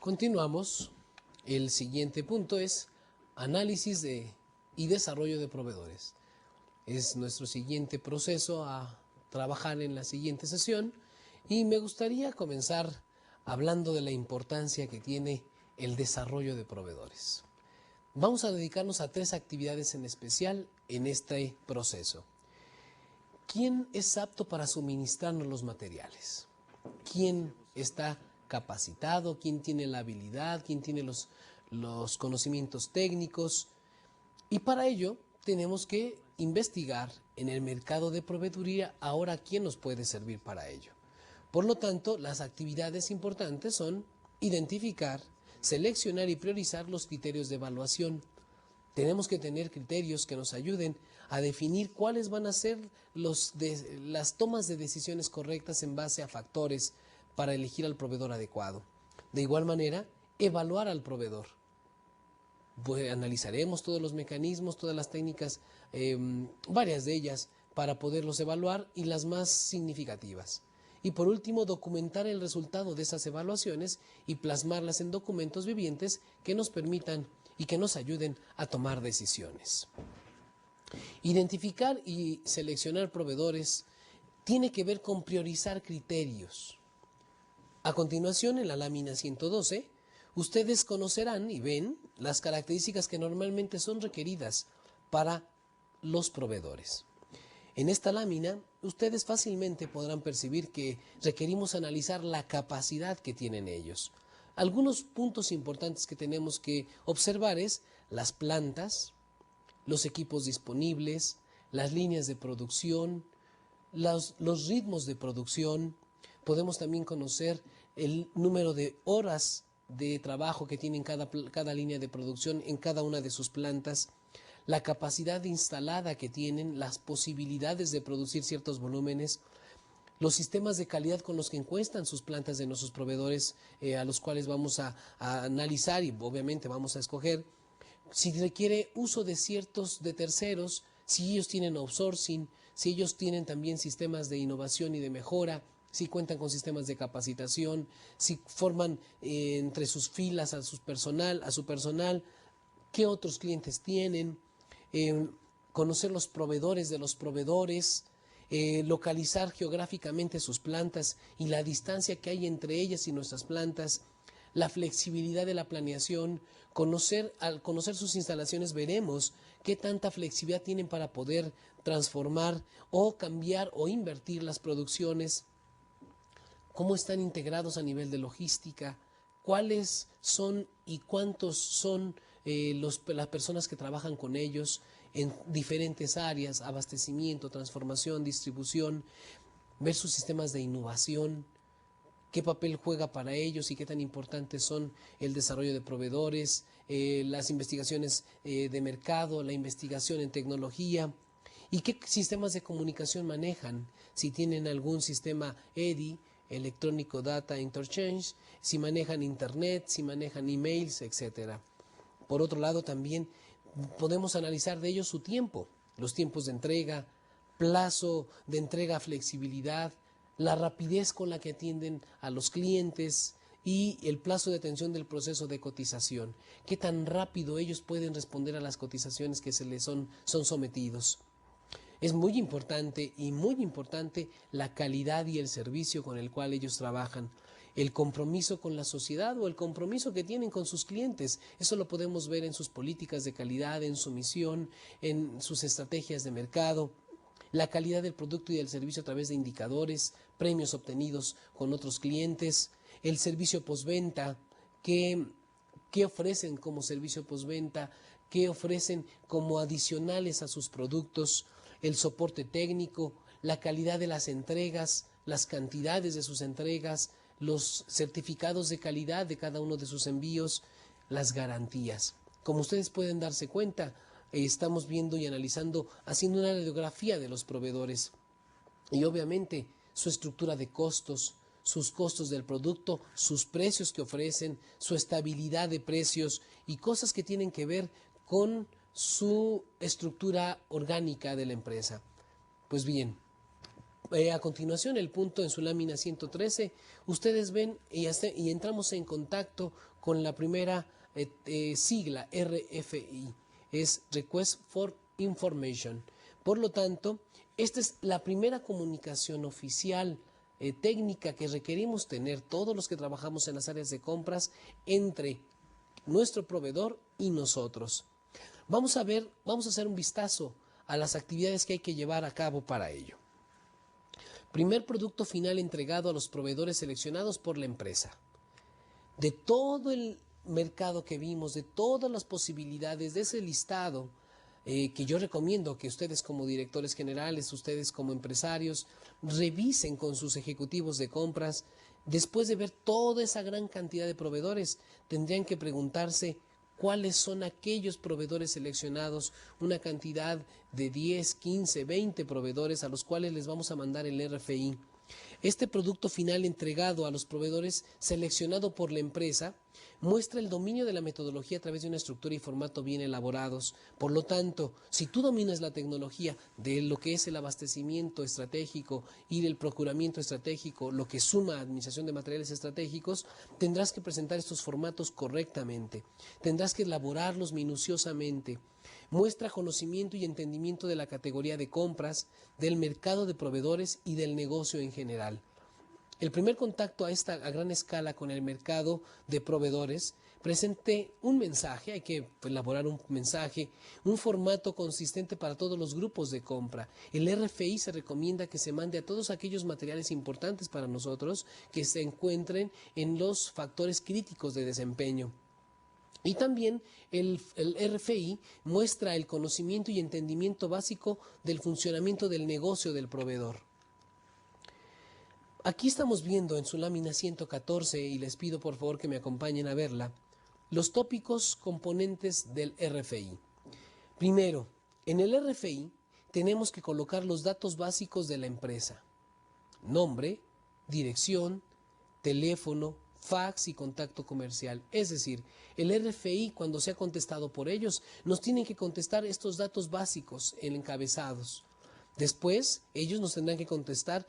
Continuamos. El siguiente punto es análisis y desarrollo de proveedores. Es nuestro siguiente proceso a trabajar en la siguiente sesión y me gustaría comenzar hablando de la importancia que tiene el desarrollo de proveedores. Vamos a dedicarnos a 3 actividades en especial en este proceso. ¿Quién es apto para suministrarnos los materiales? ¿Quién está capacitado? ¿Quién tiene la habilidad? ¿Quién tiene los conocimientos técnicos? Y para ello tenemos que investigar en el mercado de proveeduría ahora quién nos puede servir para ello. Por lo tanto, las actividades importantes son identificar, seleccionar y priorizar los criterios de evaluación. Tenemos que tener criterios que nos ayuden a definir cuáles van a ser las tomas de decisiones correctas en base a factores para elegir al proveedor adecuado. De igual manera, evaluar al proveedor. Pues analizaremos todos los mecanismos, todas las técnicas, varias de ellas, para poderlos evaluar y las más significativas. Y por último, documentar el resultado de esas evaluaciones y plasmarlas en documentos vivientes que nos permitan y que nos ayuden a tomar decisiones. Identificar y seleccionar proveedores tiene que ver con priorizar criterios. A continuación, en la lámina 112, ustedes conocerán y ven las características que normalmente son requeridas para los proveedores. En esta lámina, ustedes fácilmente podrán percibir que requerimos analizar la capacidad que tienen ellos. Algunos puntos importantes que tenemos que observar es las plantas, los equipos disponibles, las líneas de producción, los ritmos de producción. Podemos también conocer el número de horas de trabajo que tienen cada línea de producción en cada una de sus plantas, la capacidad instalada que tienen, las posibilidades de producir ciertos volúmenes, los sistemas de calidad con los que encuestan sus plantas de nuestros proveedores, a los cuales vamos a analizar y obviamente vamos a escoger, si requiere uso de terceros, si ellos tienen outsourcing, si ellos tienen también sistemas de innovación y de mejora, si cuentan con sistemas de capacitación, si forman entre sus filas a su personal, qué otros clientes tienen, conocer los proveedores de los proveedores, localizar geográficamente sus plantas y la distancia que hay entre ellas y nuestras plantas, la flexibilidad de la planeación. Al conocer sus instalaciones veremos qué tanta flexibilidad tienen para poder transformar o cambiar o invertir las producciones, cómo están integrados a nivel de logística, cuáles son y cuántos son las personas que trabajan con ellos en diferentes áreas, abastecimiento, transformación, distribución, ver sus sistemas de innovación, qué papel juega para ellos y qué tan importantes son el desarrollo de proveedores, las investigaciones de mercado, la investigación en tecnología y qué sistemas de comunicación manejan, si tienen algún sistema EDI, Electrónico Data Interchange, si manejan internet, si manejan emails, etc. Por otro lado, también podemos analizar de ellos su tiempo, los tiempos de entrega, plazo de entrega, flexibilidad, la rapidez con la que atienden a los clientes y el plazo de atención del proceso de cotización. Qué tan rápido ellos pueden responder a las cotizaciones que se les son sometidos. Es muy importante la calidad y el servicio con el cual ellos trabajan, el compromiso con la sociedad o el compromiso que tienen con sus clientes. Eso lo podemos ver en sus políticas de calidad, en su misión, en sus estrategias de mercado. La calidad del producto y del servicio a través de indicadores, premios obtenidos con otros clientes, el servicio postventa, qué ofrecen como servicio postventa, qué ofrecen como adicionales a sus productos, el soporte técnico, la calidad de las entregas, las cantidades de sus entregas, los certificados de calidad de cada uno de sus envíos, las garantías. Como ustedes pueden darse cuenta, estamos viendo y analizando, haciendo una radiografía de los proveedores y obviamente su estructura de costos, sus costos del producto, sus precios que ofrecen, su estabilidad de precios y cosas que tienen que ver con su estructura orgánica de la empresa. Pues bien, A continuación, el punto en su lámina 113, ustedes ven y entramos en contacto con la primera sigla RFI, es Request for Information. Por lo tanto, esta es la primera comunicación oficial técnica que requerimos tener todos los que trabajamos en las áreas de compras entre nuestro proveedor y nosotros. Vamos a hacer un vistazo a las actividades que hay que llevar a cabo para ello. Primer producto final entregado a los proveedores seleccionados por la empresa. De todo el mercado que vimos, de todas las posibilidades de ese listado, que yo recomiendo que ustedes como directores generales, ustedes como empresarios, revisen con sus ejecutivos de compras. Después de ver toda esa gran cantidad de proveedores, tendrían que preguntarse cuáles son aquellos proveedores seleccionados, una cantidad de 10, 15, 20 proveedores a los cuales les vamos a mandar el RFI. Este producto final entregado a los proveedores seleccionado por la empresa muestra el dominio de la metodología a través de una estructura y formato bien elaborados. Por lo tanto, si tú dominas la tecnología de lo que es el abastecimiento estratégico y del procuramiento estratégico, lo que suma a administración de materiales estratégicos, tendrás que presentar estos formatos correctamente, tendrás que elaborarlos minuciosamente. Muestra conocimiento y entendimiento de la categoría de compras, del mercado de proveedores y del negocio en general. El primer contacto a gran escala con el mercado de proveedores presente un mensaje, hay que elaborar un mensaje, un formato consistente para todos los grupos de compra. El RFI se recomienda que se mande a todos aquellos materiales importantes para nosotros que se encuentren en los factores críticos de desempeño. Y también el RFI muestra el conocimiento y entendimiento básico del funcionamiento del negocio del proveedor. Aquí estamos viendo en su lámina 114, y les pido por favor que me acompañen a verla, los tópicos componentes del RFI. Primero, en el RFI tenemos que colocar los datos básicos de la empresa: nombre, dirección, teléfono, fax y contacto comercial. Es decir, el RFI, cuando sea contestado por ellos, nos tienen que contestar estos datos básicos encabezados. Después, ellos nos tendrán que contestar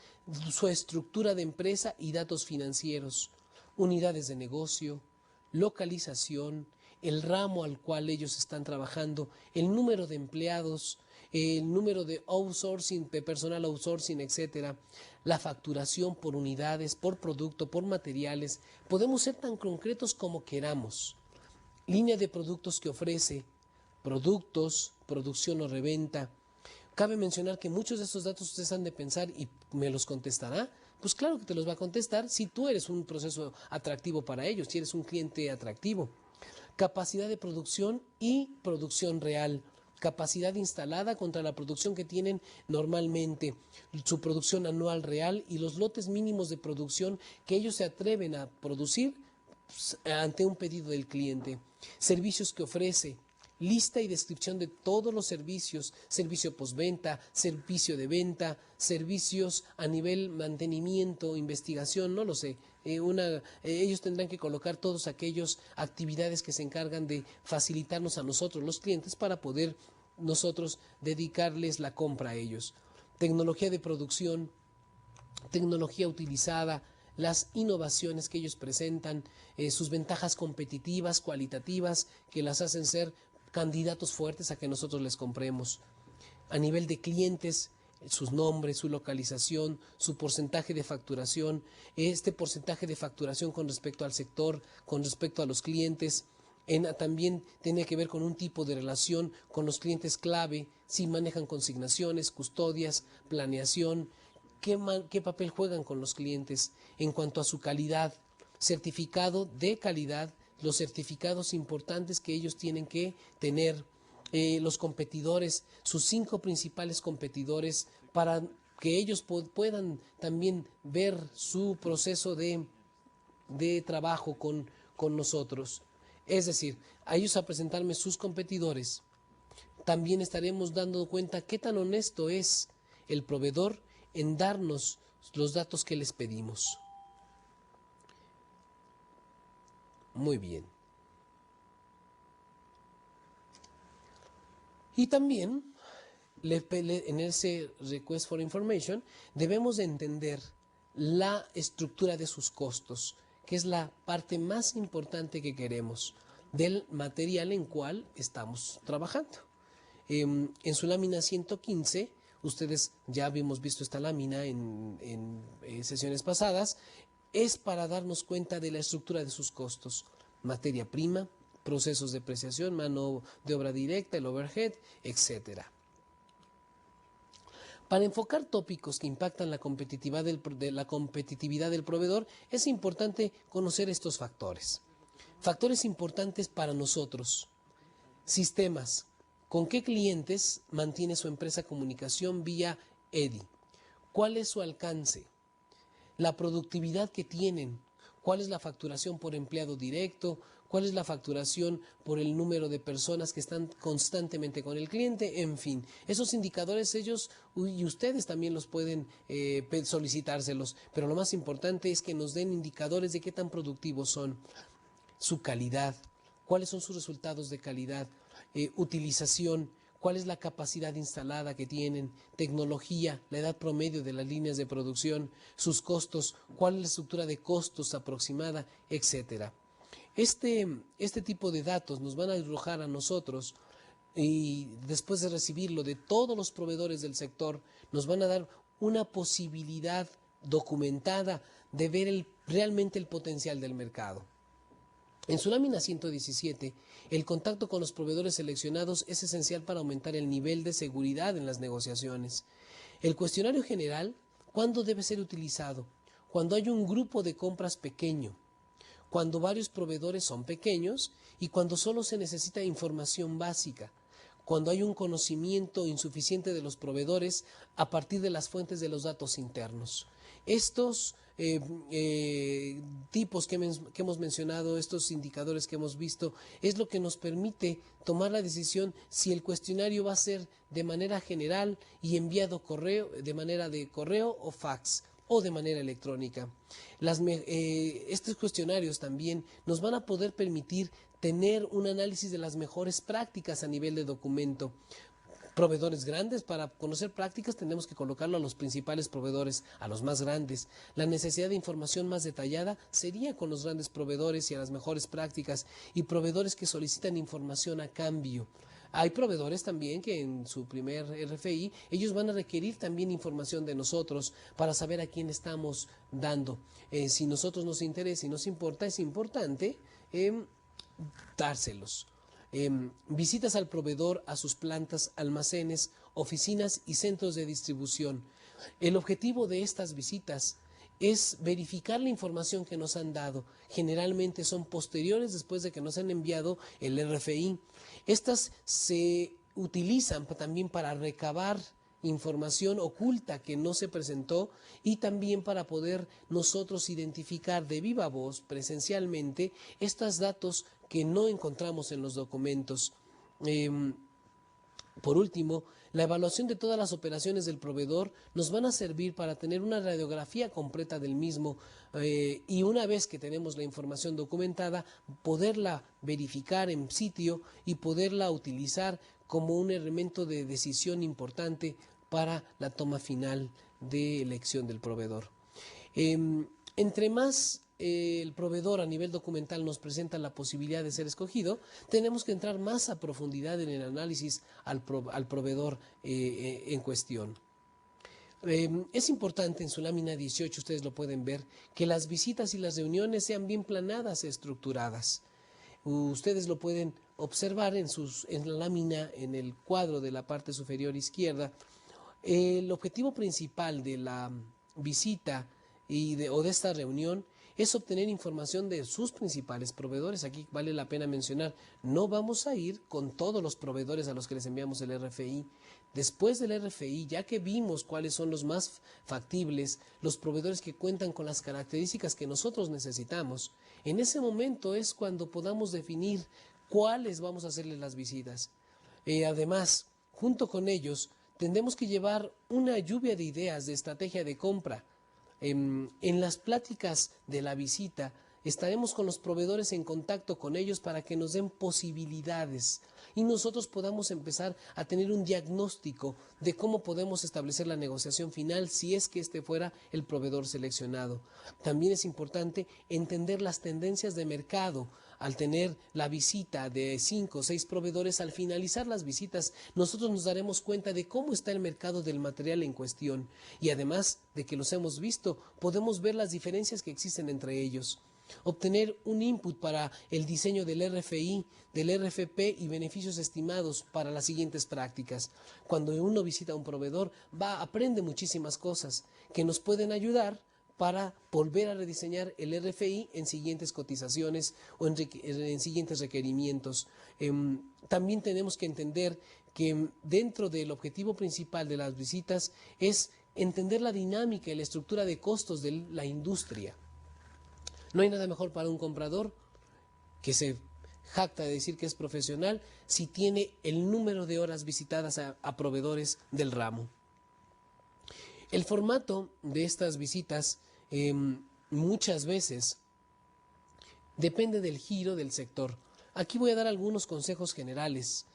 su estructura de empresa y datos financieros, unidades de negocio, localización, el ramo al cual ellos están trabajando, el número de empleados, el número de outsourcing, de personal outsourcing, etcétera, la facturación por unidades, por producto, por materiales. Podemos ser tan concretos como queramos. Línea de productos que ofrece, productos, producción o reventa. Cabe mencionar que muchos de estos datos ustedes han de pensar, ¿y me los contestará? Pues claro que te los va a contestar si tú eres un proceso atractivo para ellos, si eres un cliente atractivo. Capacidad de producción y producción real. Capacidad instalada contra la producción que tienen normalmente, su producción anual real y los lotes mínimos de producción que ellos se atreven a producir ante un pedido del cliente. Servicios que ofrece. Lista y descripción de todos los servicios: servicio postventa, servicio de venta, servicios a nivel mantenimiento, investigación, no lo sé. Ellos tendrán que colocar todas aquellas actividades que se encargan de facilitarnos a nosotros, los clientes, para poder nosotros dedicarles la compra a ellos. Tecnología de producción, tecnología utilizada, las innovaciones que ellos presentan, sus ventajas competitivas, cualitativas, que las hacen ser candidatos fuertes a que nosotros les compremos. A nivel de clientes, sus nombres, su localización, su porcentaje de facturación, este porcentaje de facturación con respecto al sector, con respecto a los clientes. También tiene que ver con un tipo de relación con los clientes clave, si manejan consignaciones, custodias, planeación, qué papel juegan con los clientes en cuanto a su calidad, certificado de calidad, los certificados importantes que ellos tienen que tener, los competidores, sus 5 principales competidores, para que ellos puedan también ver su proceso de trabajo con nosotros. Es decir, a ellos, a presentarme sus competidores, también estaremos dando cuenta qué tan honesto es el proveedor en darnos los datos que les pedimos. Muy bien. Y también en ese Request for Information debemos de entender la estructura de sus costos, que es la parte más importante que queremos del material en cual estamos trabajando. En su lámina 115, ustedes ya habíamos visto esta lámina en sesiones pasadas, es para darnos cuenta de la estructura de sus costos: materia prima, procesos de depreciación, mano de obra directa, el overhead, etcétera. Para enfocar tópicos que impactan la competitividad del proveedor, es importante conocer estos factores. Factores importantes para nosotros: sistemas. ¿Con qué clientes mantiene su empresa comunicación vía EDI? ¿Cuál es su alcance? La productividad que tienen. ¿Cuál es la facturación por empleado directo? ¿Cuál es la facturación por el número de personas que están constantemente con el cliente? En fin, esos indicadores ellos y ustedes también los pueden solicitárselos, pero lo más importante es que nos den indicadores de qué tan productivos son. Su calidad, cuáles son sus resultados de calidad, utilización, cuál es la capacidad instalada que tienen, tecnología, la edad promedio de las líneas de producción, sus costos, cuál es la estructura de costos aproximada, etcétera. Este tipo de datos nos van a arrojar a nosotros, y después de recibirlo de todos los proveedores del sector, nos van a dar una posibilidad documentada de ver realmente el potencial del mercado. En su lámina 117, el contacto con los proveedores seleccionados es esencial para aumentar el nivel de seguridad en las negociaciones. El cuestionario general, ¿cuándo debe ser utilizado? Cuando hay un grupo de compras pequeño, cuando varios proveedores son pequeños y cuando solo se necesita información básica, cuando hay un conocimiento insuficiente de los proveedores a partir de las fuentes de los datos internos. Estos tipos que hemos mencionado, estos indicadores que hemos visto, es lo que nos permite tomar la decisión si el cuestionario va a ser de manera general y enviado de manera de correo o fax, o de manera electrónica. Estos cuestionarios también nos van a poder permitir tener un análisis de las mejores prácticas a nivel de documento. Proveedores grandes, para conocer prácticas tenemos que colocarlo a los principales proveedores, a los más grandes. La necesidad de información más detallada sería con los grandes proveedores y a las mejores prácticas, y proveedores que solicitan información a cambio. Hay proveedores también que en su primer RFI, ellos van a requerir también información de nosotros para saber a quién estamos dando. Si nosotros nos interesa y nos importa, es importante dárselos. Visitas al proveedor a sus plantas, almacenes, oficinas y centros de distribución. El objetivo de estas visitas es verificar la información que nos han dado. Generalmente son posteriores después de que nos han enviado el RFI. Estas se utilizan también para recabar información oculta que no se presentó, y también para poder nosotros identificar de viva voz presencialmente estos datos que no encontramos en los documentos. Por último, la evaluación de todas las operaciones del proveedor nos van a servir para tener una radiografía completa del mismo, y una vez que tenemos la información documentada, poderla verificar en sitio y poderla utilizar como un elemento de decisión importante para la toma final de elección del proveedor. Entre más el proveedor a nivel documental nos presenta la posibilidad de ser escogido, tenemos que entrar más a profundidad en el análisis al proveedor en cuestión. Es importante, en su lámina 18, ustedes lo pueden ver, que las visitas y las reuniones sean bien planadas y estructuradas. Ustedes lo pueden observar en la lámina, en el cuadro de la parte superior izquierda. El objetivo principal de la visita o de esta reunión es obtener información de sus principales proveedores. Aquí vale la pena mencionar, no vamos a ir con todos los proveedores a los que les enviamos el RFI. Después del RFI, ya que vimos cuáles son los más factibles, los proveedores que cuentan con las características que nosotros necesitamos, en ese momento es cuando podamos definir cuáles vamos a hacerles las visitas. Además, junto con ellos, tendremos que llevar una lluvia de ideas de estrategia de compra. En las pláticas de la visita estaremos con los proveedores en contacto con ellos para que nos den posibilidades y nosotros podamos empezar a tener un diagnóstico de cómo podemos establecer la negociación final si es que este fuera el proveedor seleccionado. También es importante entender las tendencias de mercado. Al tener la visita de 5 o 6 proveedores, al finalizar las visitas, nosotros nos daremos cuenta de cómo está el mercado del material en cuestión y además de que los hemos visto, podemos ver las diferencias que existen entre ellos. Obtener un input para el diseño del RFI, del RFP y beneficios estimados para las siguientes prácticas. Cuando uno visita a un proveedor, aprende muchísimas cosas que nos pueden ayudar para volver a rediseñar el RFI en siguientes cotizaciones o en siguientes requerimientos. También tenemos que entender que dentro del objetivo principal de las visitas es entender la dinámica y la estructura de costos de la industria. No hay nada mejor para un comprador que se jacta de decir que es profesional si tiene el número de horas visitadas a proveedores del ramo. El formato de estas visitas muchas veces depende del giro del sector. Aquí voy a dar algunos consejos generales.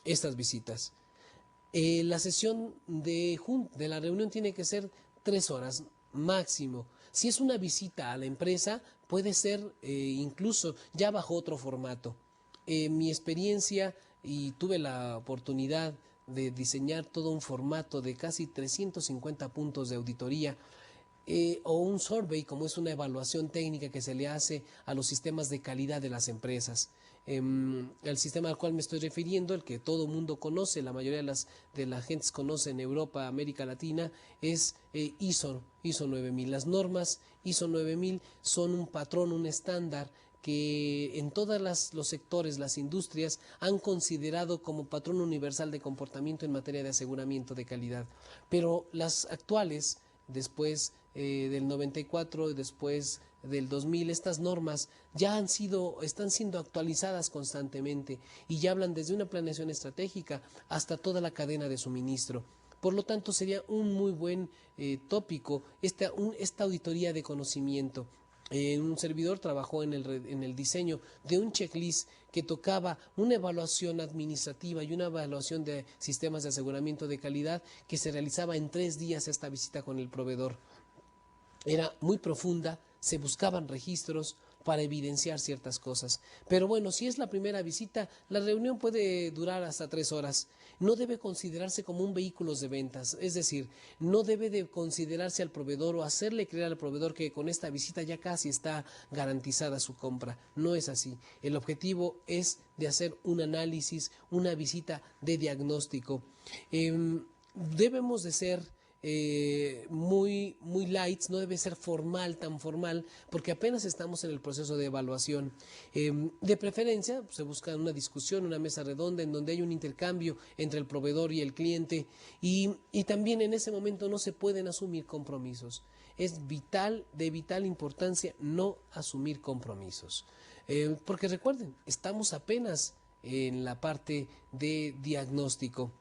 Estas visitas. La sesión de la reunión tiene que ser 3 horas máximo. Si es una visita a la empresa, puede ser incluso ya bajo otro formato. Mi experiencia, y tuve la oportunidad de diseñar todo un formato de casi 350 puntos de auditoría, o un survey, como es una evaluación técnica que se le hace a los sistemas de calidad de las empresas. El sistema al cual me estoy refiriendo, el que todo mundo conoce, la mayoría de la gente conoce en Europa, América Latina, es ISO 9000. Las normas ISO 9000 son un patrón, un estándar que en todos los sectores, las industrias, han considerado como patrón universal de comportamiento en materia de aseguramiento de calidad. Pero las actuales, después del 94, después del 2000, estas normas ya están siendo actualizadas constantemente y ya hablan desde una planeación estratégica hasta toda la cadena de suministro. Por lo tanto, sería un muy buen tópico esta auditoría de conocimiento. Un servidor trabajó en el diseño de un checklist que tocaba una evaluación administrativa y una evaluación de sistemas de aseguramiento de calidad que se realizaba en 3 días esta visita con el proveedor. Era muy profunda, se buscaban registros para evidenciar ciertas cosas. Pero bueno, si es la primera visita, la reunión puede durar hasta 3 horas. No debe considerarse como un vehículo de ventas, es decir, no debe de considerarse al proveedor o hacerle creer al proveedor que con esta visita ya casi está garantizada su compra. No es así. El objetivo es de hacer un análisis, una visita de diagnóstico. Debemos de ser muy light, no debe ser tan formal, porque apenas estamos en el proceso de evaluación. De preferencia, se busca una discusión, una mesa redonda en donde hay un intercambio entre el proveedor y el cliente y también en ese momento no se pueden asumir compromisos. Es de vital importancia no asumir compromisos. Porque recuerden, estamos apenas en la parte de diagnóstico.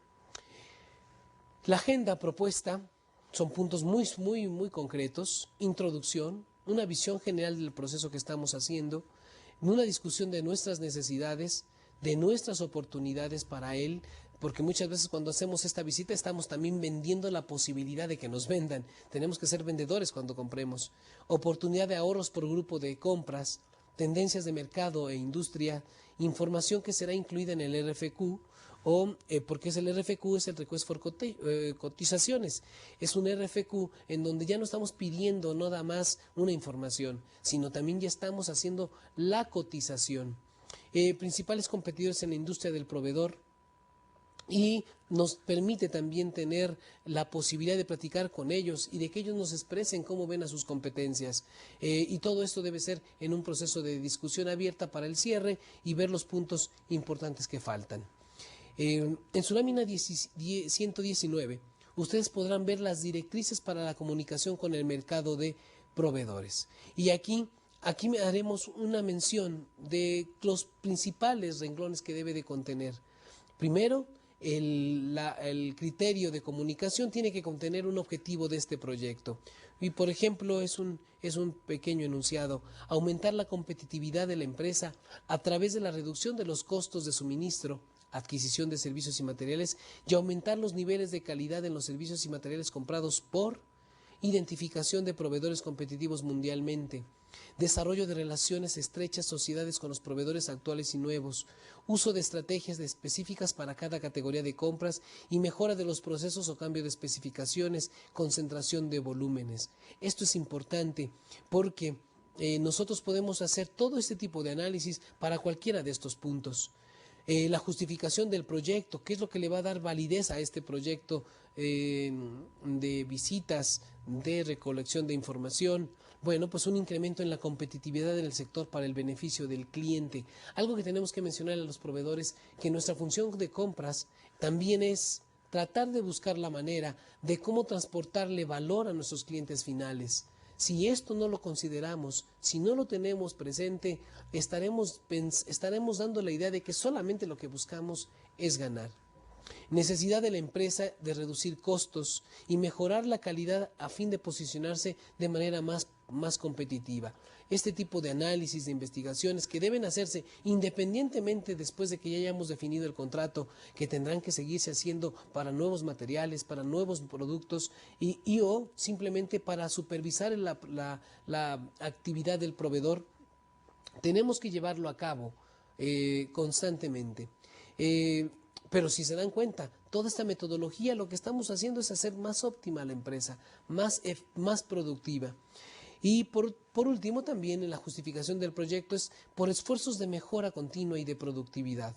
La agenda propuesta son puntos muy concretos: introducción, una visión general del proceso que estamos haciendo, una discusión de nuestras necesidades, de nuestras oportunidades para él, porque muchas veces cuando hacemos esta visita estamos también vendiendo la posibilidad de que nos vendan. Tenemos que ser vendedores cuando compremos. Oportunidad de ahorros por grupo de compras, tendencias de mercado e industria, información que será incluida en el RFQ, porque el RFQ es el Request for Cotizaciones. Es un RFQ en donde ya no estamos pidiendo nada más una información, sino también ya estamos haciendo la cotización. Principales competidores en la industria del proveedor, y nos permite también tener la posibilidad de platicar con ellos y de que ellos nos expresen cómo ven a sus competencias. Y todo esto debe ser en un proceso de discusión abierta para el cierre y ver los puntos importantes que faltan. En su lámina 119, ustedes podrán ver las directrices para la comunicación con el mercado de proveedores. Y aquí haremos una mención de los principales renglones que debe de contener. Primero, el criterio de comunicación tiene que contener un objetivo de este proyecto. Y por ejemplo, es un pequeño enunciado: aumentar la competitividad de la empresa a través de la reducción de los costos de suministro, adquisición de servicios y materiales, y aumentar los niveles de calidad en los servicios y materiales comprados por identificación de proveedores competitivos mundialmente, desarrollo de relaciones estrechas sociedades con los proveedores actuales y nuevos, uso de estrategias específicas para cada categoría de compras y mejora de los procesos o cambio de especificaciones, concentración de volúmenes. Esto es importante porque nosotros podemos hacer todo este tipo de análisis para cualquiera de estos puntos. La justificación del proyecto, qué es lo que le va a dar validez a este proyecto de visitas, de recolección de información. Bueno, pues un incremento en la competitividad del sector para el beneficio del cliente. Algo que tenemos que mencionar a los proveedores, que nuestra función de compras también es tratar de buscar la manera de cómo transportarle valor a nuestros clientes finales. Si esto no lo consideramos, si no lo tenemos presente, estaremos dando la idea de que solamente lo que buscamos es ganar. Necesidad de la empresa de reducir costos y mejorar la calidad a fin de posicionarse de manera más competitiva. Este tipo de análisis, de investigaciones que deben hacerse independientemente después de que ya hayamos definido el contrato, que tendrán que seguirse haciendo para nuevos materiales, para nuevos productos o simplemente para supervisar la actividad del proveedor, tenemos que llevarlo a cabo constantemente. Pero si se dan cuenta, toda esta metodología lo que estamos haciendo es hacer más óptima la empresa, más productiva. Y por último, también en la justificación del proyecto es por esfuerzos de mejora continua y de productividad.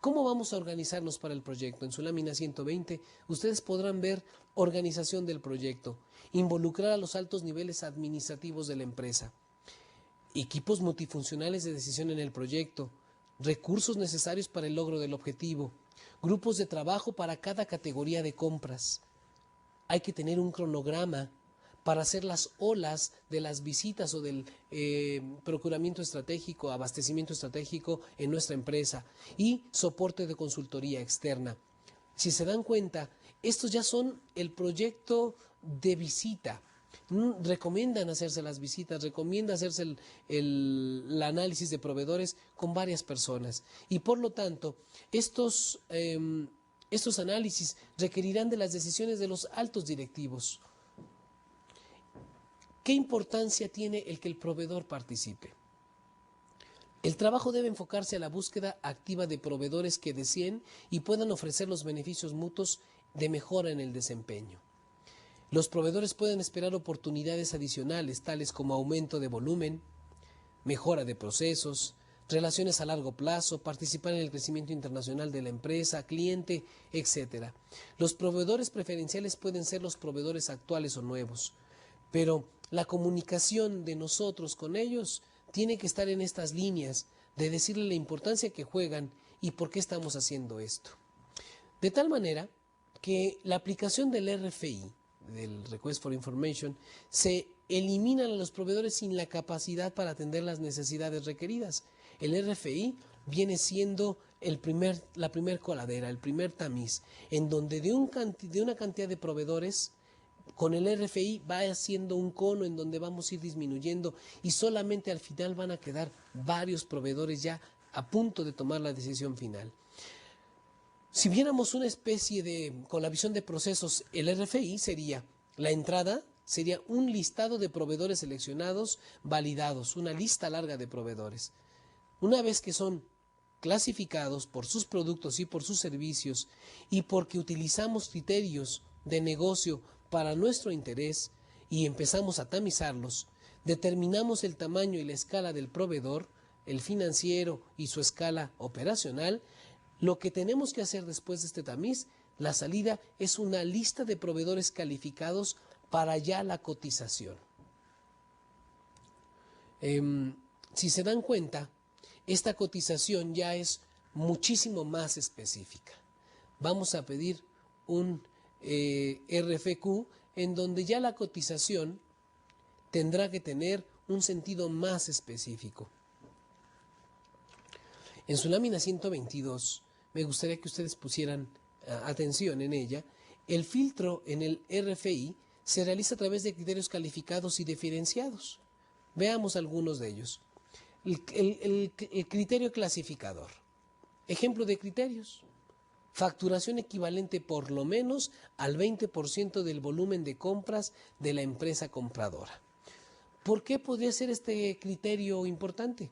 ¿Cómo vamos a organizarnos para el proyecto? En su lámina 120 ustedes podrán ver organización del proyecto, involucrar a los altos niveles administrativos de la empresa, equipos multifuncionales de decisión en el proyecto, recursos necesarios para el logro del objetivo, grupos de trabajo para cada categoría de compras. Hay que tener un cronograma para hacer las olas de las visitas o del procuramiento estratégico, abastecimiento estratégico en nuestra empresa y soporte de consultoría externa. Si se dan cuenta, estos ya son el proyecto de visita. Recomiendan hacerse las visitas, recomienda hacerse el análisis de proveedores con varias personas y por lo tanto estos análisis requerirán de las decisiones de los altos directivos. ¿Qué importancia tiene el que el proveedor participe? El trabajo debe enfocarse a la búsqueda activa de proveedores que deseen y puedan ofrecer los beneficios mutuos de mejora en el desempeño. Los proveedores pueden esperar oportunidades adicionales, tales como aumento de volumen, mejora de procesos, relaciones a largo plazo, participar en el crecimiento internacional de la empresa, cliente, etc. Los proveedores preferenciales pueden ser los proveedores actuales o nuevos, pero la comunicación de nosotros con ellos tiene que estar en estas líneas de decirle la importancia que juegan y por qué estamos haciendo esto. De tal manera que la aplicación del RFI, del Request for Information, se eliminan a los proveedores sin la capacidad para atender las necesidades requeridas. El RFI viene siendo la primer coladera, el primer tamiz, en donde de una cantidad de proveedores, con el RFI va haciendo un cono en donde vamos a ir disminuyendo y solamente al final van a quedar varios proveedores ya a punto de tomar la decisión final. Si viéramos una especie con la visión de procesos, el RFI sería la entrada, sería un listado de proveedores seleccionados, validados, una lista larga de proveedores. Una vez que son clasificados por sus productos y por sus servicios y porque utilizamos criterios de negocio para nuestro interés y empezamos a tamizarlos, determinamos el tamaño y la escala del proveedor, el financiero y su escala operacional. Lo que tenemos que hacer después de este tamiz, la salida, es una lista de proveedores calificados para ya la cotización. Si se dan cuenta, esta cotización ya es muchísimo más específica. Vamos a pedir un RFQ en donde ya la cotización tendrá que tener un sentido más específico. En su lámina 122 me gustaría que ustedes pusieran atención en ella. El filtro en el RFI se realiza a través de criterios calificados y diferenciados. Veamos algunos de ellos. El criterio clasificador. Ejemplo de criterios. Facturación equivalente por lo menos al 20% del volumen de compras de la empresa compradora. ¿Por qué podría ser este criterio importante?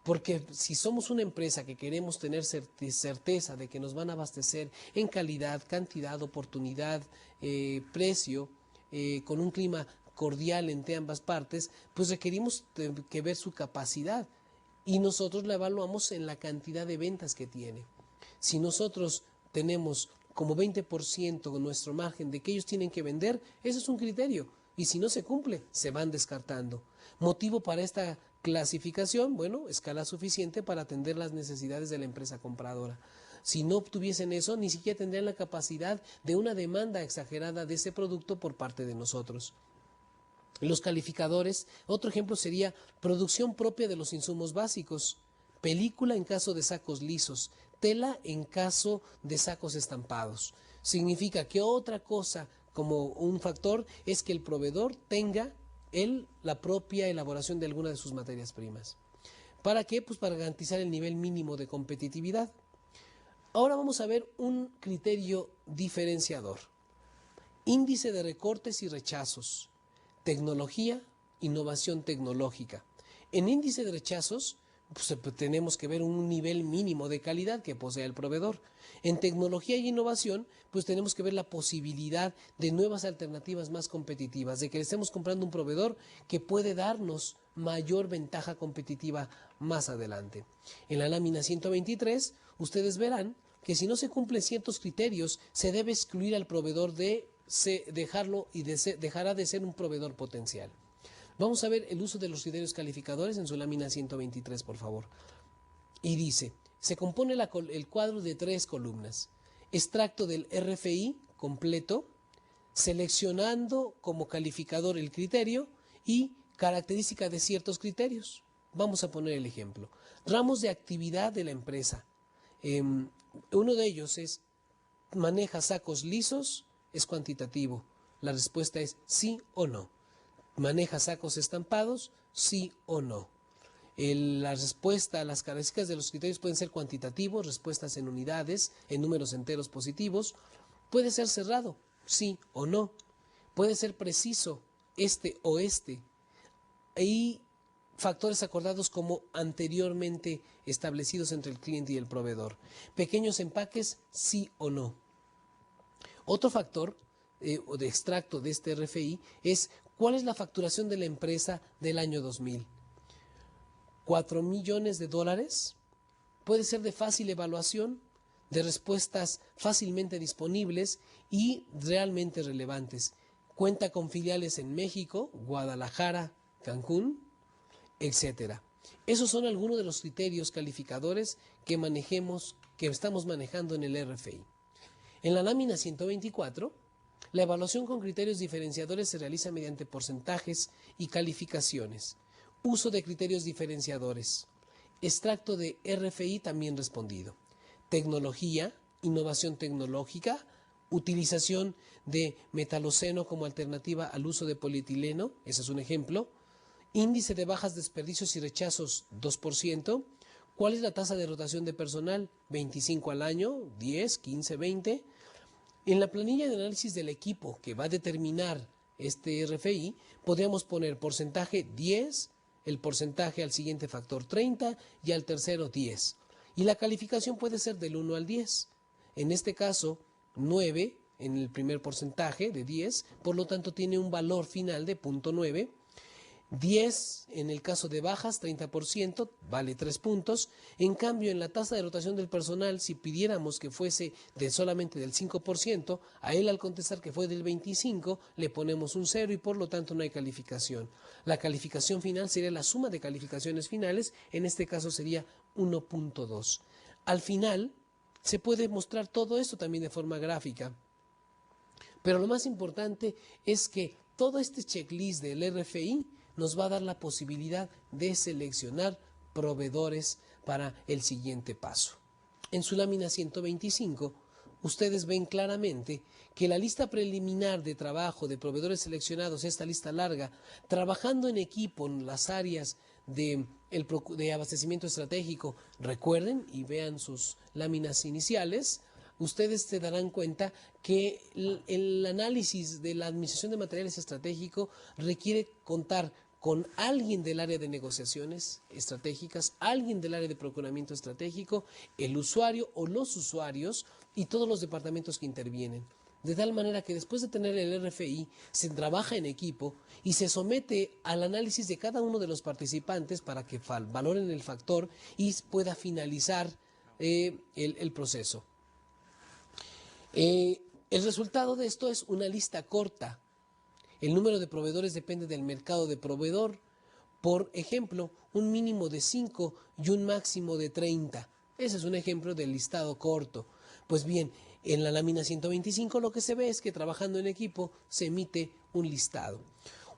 Porque si somos una empresa que queremos tener certeza de que nos van a abastecer en calidad, cantidad, oportunidad, precio, con un clima cordial entre ambas partes, pues requerimos que ver su capacidad y nosotros la evaluamos en la cantidad de ventas que tiene. Si nosotros tenemos como 20% nuestro margen de que ellos tienen que vender, ese es un criterio. Y si no se cumple, se van descartando. Motivo para esta clasificación, bueno, escala suficiente para atender las necesidades de la empresa compradora. Si no obtuviesen eso, ni siquiera tendrían la capacidad de una demanda exagerada de ese producto por parte de nosotros. Los calificadores, otro ejemplo sería producción propia de los insumos básicos, película en caso de sacos lisos, tela en caso de sacos estampados. Significa que otra cosa como un factor es que el proveedor tenga la propia elaboración de alguna de sus materias primas. ¿Para qué? Pues para garantizar el nivel mínimo de competitividad. Ahora vamos a ver un criterio diferenciador. Índice de recortes y rechazos. Tecnología, innovación tecnológica. En índice de rechazos, pues tenemos que ver un nivel mínimo de calidad que posea el proveedor. En tecnología y innovación, pues tenemos que ver la posibilidad de nuevas alternativas más competitivas, de que le estemos comprando un proveedor que puede darnos mayor ventaja competitiva más adelante. En la lámina 123, ustedes verán que si no se cumplen ciertos criterios, se debe excluir al proveedor dejarlo y dejará de ser un proveedor potencial. Vamos a ver el uso de los criterios calificadores en su lámina 123, por favor. Y dice, se compone el cuadro de 3 columnas. Extracto del RFI completo, seleccionando como calificador el criterio y característica de ciertos criterios. Vamos a poner el ejemplo. Ramos de actividad de la empresa. Uno de ellos es, maneja sacos lisos, es cuantitativo. La respuesta es sí o no. ¿Maneja sacos estampados? Sí o no. La respuesta, las características de los criterios pueden ser cuantitativos, respuestas en unidades, en números enteros positivos. Puede ser cerrado, sí o no. Puede ser preciso, este o este. Y factores acordados como anteriormente establecidos entre el cliente y el proveedor. Pequeños empaques, sí o no. Otro factor o de extracto de este RFI es cuál es la facturación de la empresa del año 2000. $4 millones. Puede ser de fácil evaluación, de respuestas fácilmente disponibles y realmente relevantes. Cuenta con filiales en México, Guadalajara, Cancún, etc. Esos son algunos de los criterios calificadores que estamos manejando en el RFI. En la lámina 124, la evaluación con criterios diferenciadores se realiza mediante porcentajes y calificaciones. Uso de criterios diferenciadores. Extracto de RFI también respondido. Tecnología, innovación tecnológica, utilización de metaloceno como alternativa al uso de polietileno, ese es un ejemplo. Índice de bajas, desperdicios y rechazos, 2%. ¿Cuál es la tasa de rotación de personal? 25 al año, 10, 15, 20. En la planilla de análisis del equipo que va a determinar este RFI, podríamos poner porcentaje 10, el porcentaje al siguiente factor 30 y al tercero 10. Y la calificación puede ser del 1 al 10. En este caso, 9 en el primer porcentaje de 10, por lo tanto tiene un valor final de 0.9. 10 en el caso de bajas, 30%, vale 3 puntos. En cambio, en la tasa de rotación del personal, si pidiéramos que fuese solamente del 5%, a él al contestar que fue del 25%, le ponemos un 0 y por lo tanto no hay calificación. La calificación final sería la suma de calificaciones finales, en este caso sería 1.2. Al final, se puede mostrar todo esto también de forma gráfica. Pero lo más importante es que todo este checklist del RFI nos va a dar la posibilidad de seleccionar proveedores para el siguiente paso. en su lámina 125, ustedes ven claramente que la lista preliminar de trabajo de proveedores seleccionados, esta lista larga, trabajando en equipo en las áreas de abastecimiento estratégico, recuerden y vean sus láminas iniciales, ustedes se darán cuenta que el análisis de la administración de materiales estratégico requiere contar con alguien del área de negociaciones estratégicas, alguien del área de procuramiento estratégico, el usuario o los usuarios y todos los departamentos que intervienen. De tal manera que después de tener el RFI, se trabaja en equipo y se somete al análisis de cada uno de los participantes para que valoren el factor y pueda finalizar el proceso. El resultado de esto es una lista corta. El número de proveedores depende del mercado de proveedor. Por ejemplo, un mínimo de 5 y un máximo de 30. Ese es un ejemplo del listado corto. Pues bien, en la lámina 125 lo que se ve es que trabajando en equipo se emite un listado.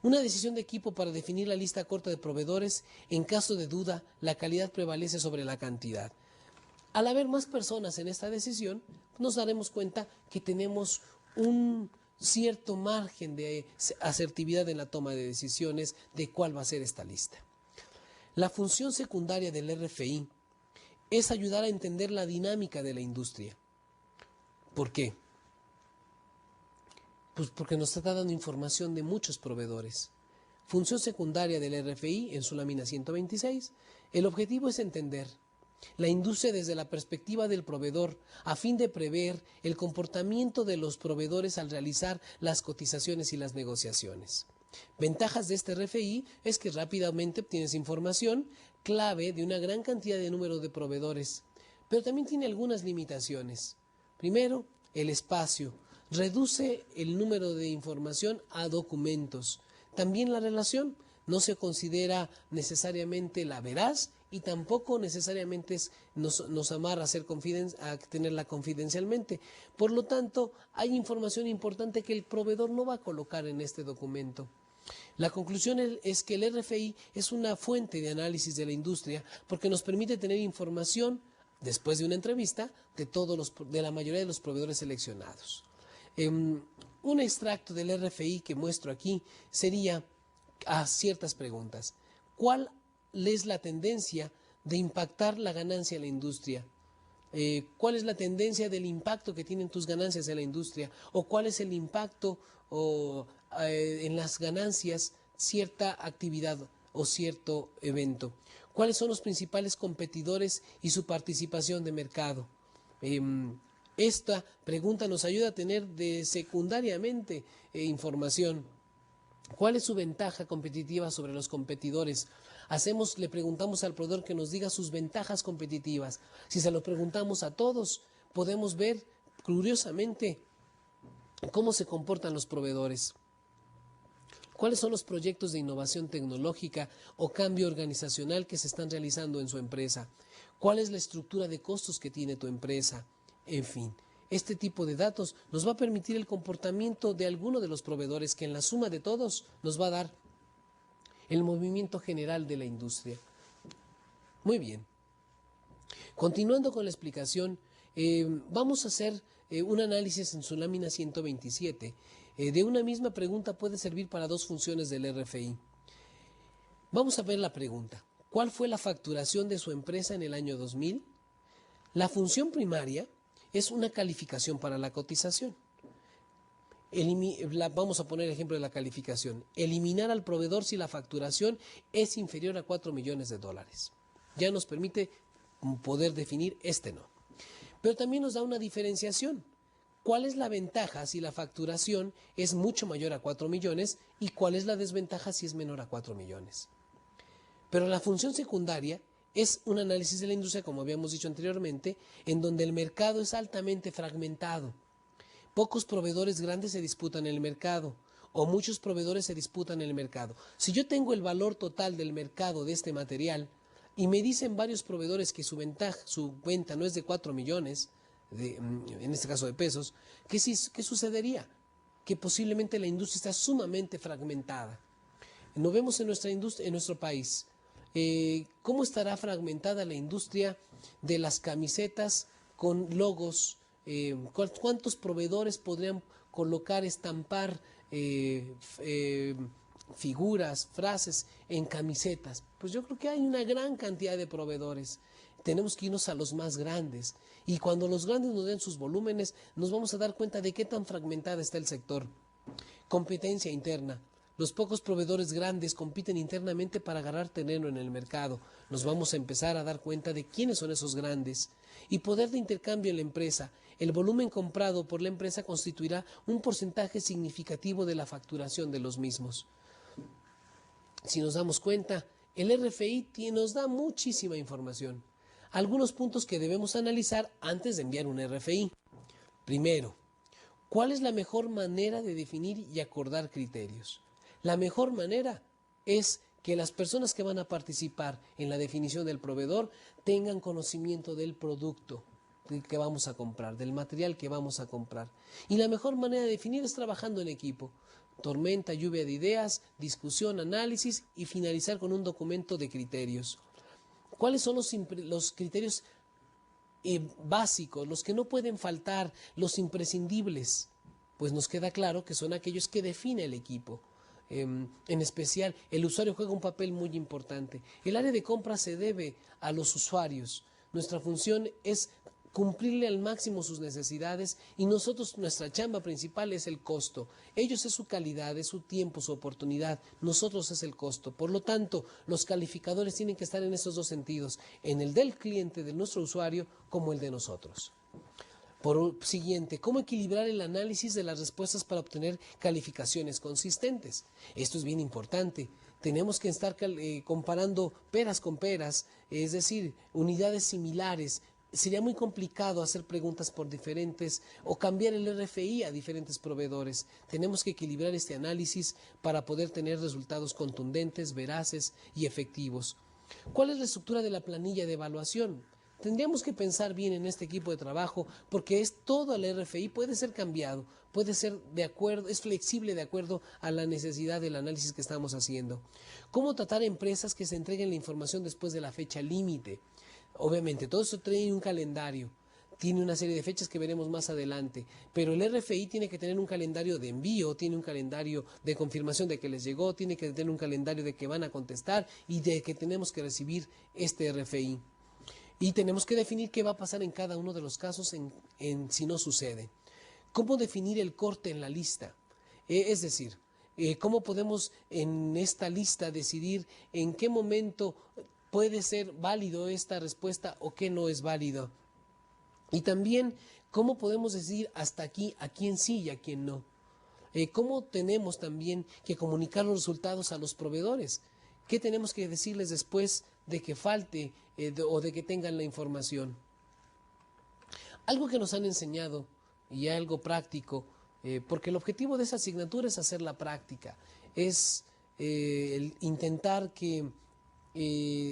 Una decisión de equipo para definir la lista corta de proveedores, en caso de duda, la calidad prevalece sobre la cantidad. Al haber más personas en esta decisión, nos daremos cuenta que tenemos un cierto margen de asertividad en la toma de decisiones de cuál va a ser esta lista. La función secundaria del RFI es ayudar a entender la dinámica de la industria. ¿Por qué? Pues porque nos está dando información de muchos proveedores. Función secundaria del RFI en su lámina 126, el objetivo es entender la industria desde la perspectiva del proveedor a fin de prever el comportamiento de los proveedores al realizar las cotizaciones y las negociaciones. Ventajas de este RFI es que rápidamente obtienes información clave de una gran cantidad de números de proveedores, pero también tiene algunas limitaciones. Primero, el espacio. Reduce el número de información a documentos. También la relación no se considera necesariamente la veraz y tampoco necesariamente nos amarra a tenerla confidencialmente. Por lo tanto, hay información importante que el proveedor no va a colocar en este documento. La conclusión es que el RFI es una fuente de análisis de la industria porque nos permite tener información después de una entrevista de la mayoría de los proveedores seleccionados. Un extracto del RFI que muestro aquí sería a ciertas preguntas. ¿Cuál es la tendencia de impactar la ganancia en la industria? ¿Cuál es la tendencia del impacto que tienen tus ganancias en la industria? ¿O cuál es el impacto en las ganancias cierta actividad o cierto evento? ¿Cuáles son los principales competidores y su participación de mercado? Esta pregunta nos ayuda a tener secundariamente información. ¿Cuál es su ventaja competitiva sobre los competidores? Le preguntamos al proveedor que nos diga sus ventajas competitivas. Si se lo preguntamos a todos, podemos ver curiosamente cómo se comportan los proveedores. ¿Cuáles son los proyectos de innovación tecnológica o cambio organizacional que se están realizando en su empresa? ¿Cuál es la estructura de costos que tiene tu empresa? En fin, este tipo de datos nos va a permitir el comportamiento de alguno de los proveedores que en la suma de todos nos va a dar el movimiento general de la industria. Muy bien. Continuando con la explicación, vamos a hacer un análisis en su lámina 127. De una misma pregunta puede servir para dos funciones del RFI. Vamos a ver la pregunta. ¿Cuál fue la facturación de su empresa en el año 2000? La función primaria es una calificación para la cotización. Vamos a poner ejemplo de la calificación. Eliminar al proveedor si la facturación es inferior a 4 millones de dólares. Ya nos permite poder definir no. Pero también nos da una diferenciación. ¿Cuál es la ventaja si la facturación es mucho mayor a 4 millones y cuál es la desventaja si es menor a 4 millones? Pero la función secundaria es un análisis de la industria, como habíamos dicho anteriormente, en donde el mercado es altamente fragmentado. Pocos proveedores grandes se disputan el mercado o muchos proveedores se disputan el mercado. Si yo tengo el valor total del mercado de este material y me dicen varios proveedores que su venta no es de 4 millones, en este caso de pesos, ¿qué sucedería? Que posiblemente la industria está sumamente fragmentada. Lo vemos en nuestra industria, en nuestro país. ¿Cómo estará fragmentada la industria de las camisetas con logos, cuántos proveedores podrían colocar, estampar figuras, frases en camisetas. Pues yo creo que hay una gran cantidad de proveedores. Tenemos que irnos a los más grandes. Y cuando los grandes nos den sus volúmenes, nos vamos a dar cuenta de qué tan fragmentada está el sector. Competencia interna. Los pocos proveedores grandes compiten internamente para agarrar terreno en el mercado. Nos vamos a empezar a dar cuenta de quiénes son esos grandes. Y poder de intercambio en la empresa. El volumen comprado por la empresa constituirá un porcentaje significativo de la facturación de los mismos. Si nos damos cuenta, el RFI nos da muchísima información. Algunos puntos que debemos analizar antes de enviar un RFI. Primero, ¿cuál es la mejor manera de definir y acordar criterios? La mejor manera es que las personas que van a participar en la definición del proveedor tengan conocimiento del producto que vamos a comprar, del material que vamos a comprar. Y la mejor manera de definir es trabajando en equipo. Tormenta, lluvia de ideas, discusión, análisis y finalizar con un documento de criterios. ¿Cuáles son los criterios básicos, los que no pueden faltar, los imprescindibles? Pues nos queda claro que son aquellos que define el equipo. En especial, el usuario juega un papel muy importante. El área de compra se debe a los usuarios. Nuestra función es cumplirle al máximo sus necesidades y nosotros, nuestra chamba principal es el costo. Ellos es su calidad, es su tiempo, su oportunidad. Nosotros es el costo. Por lo tanto, los calificadores tienen que estar en esos dos sentidos, en el del cliente, de nuestro usuario, como el de nosotros. Por siguiente, ¿cómo equilibrar el análisis de las respuestas para obtener calificaciones consistentes? Esto es bien importante. Tenemos que estar comparando peras con peras, es decir, unidades similares. Sería muy complicado hacer preguntas por diferentes o cambiar el RFI a diferentes proveedores. Tenemos que equilibrar este análisis para poder tener resultados contundentes, veraces y efectivos. ¿Cuál es la estructura de la planilla de evaluación? Tendríamos que pensar bien en este equipo de trabajo porque todo el RFI puede ser cambiado, puede ser de acuerdo, es flexible de acuerdo a la necesidad del análisis que estamos haciendo. ¿Cómo tratar empresas que se entreguen la información después de la fecha límite? Obviamente, todo eso tiene un calendario, tiene una serie de fechas que veremos más adelante, pero el RFI tiene que tener un calendario de envío, tiene un calendario de confirmación de que les llegó, tiene que tener un calendario de que van a contestar y de que tenemos que recibir este RFI. Y tenemos que definir qué va a pasar en cada uno de los casos si no sucede. ¿Cómo definir el corte en la lista? Es decir, ¿cómo podemos en esta lista decidir en qué momento puede ser válido esta respuesta o qué no es válido? Y también, ¿cómo podemos decidir hasta aquí a quién sí y a quién no? ¿Cómo tenemos también que comunicar los resultados a los proveedores? ¿Qué tenemos que decirles después de que falte o de que tengan la información? Algo que nos han enseñado y algo práctico, porque el objetivo de esa asignatura es hacer la práctica, es intentar que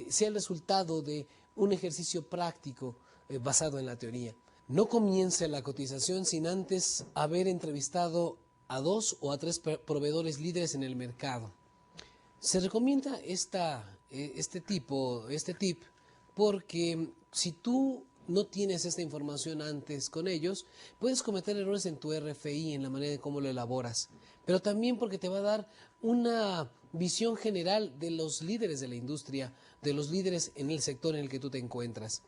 sea el resultado de un ejercicio práctico basado en la teoría. No comience la cotización sin antes haber entrevistado a 2 o a 3 proveedores líderes en el mercado. Se recomienda este tip porque si tú no tienes esta información antes con ellos, puedes cometer errores en tu RFI, en la manera de cómo lo elaboras, pero también porque te va a dar una visión general de los líderes de la industria, de los líderes en el sector en el que tú te encuentras.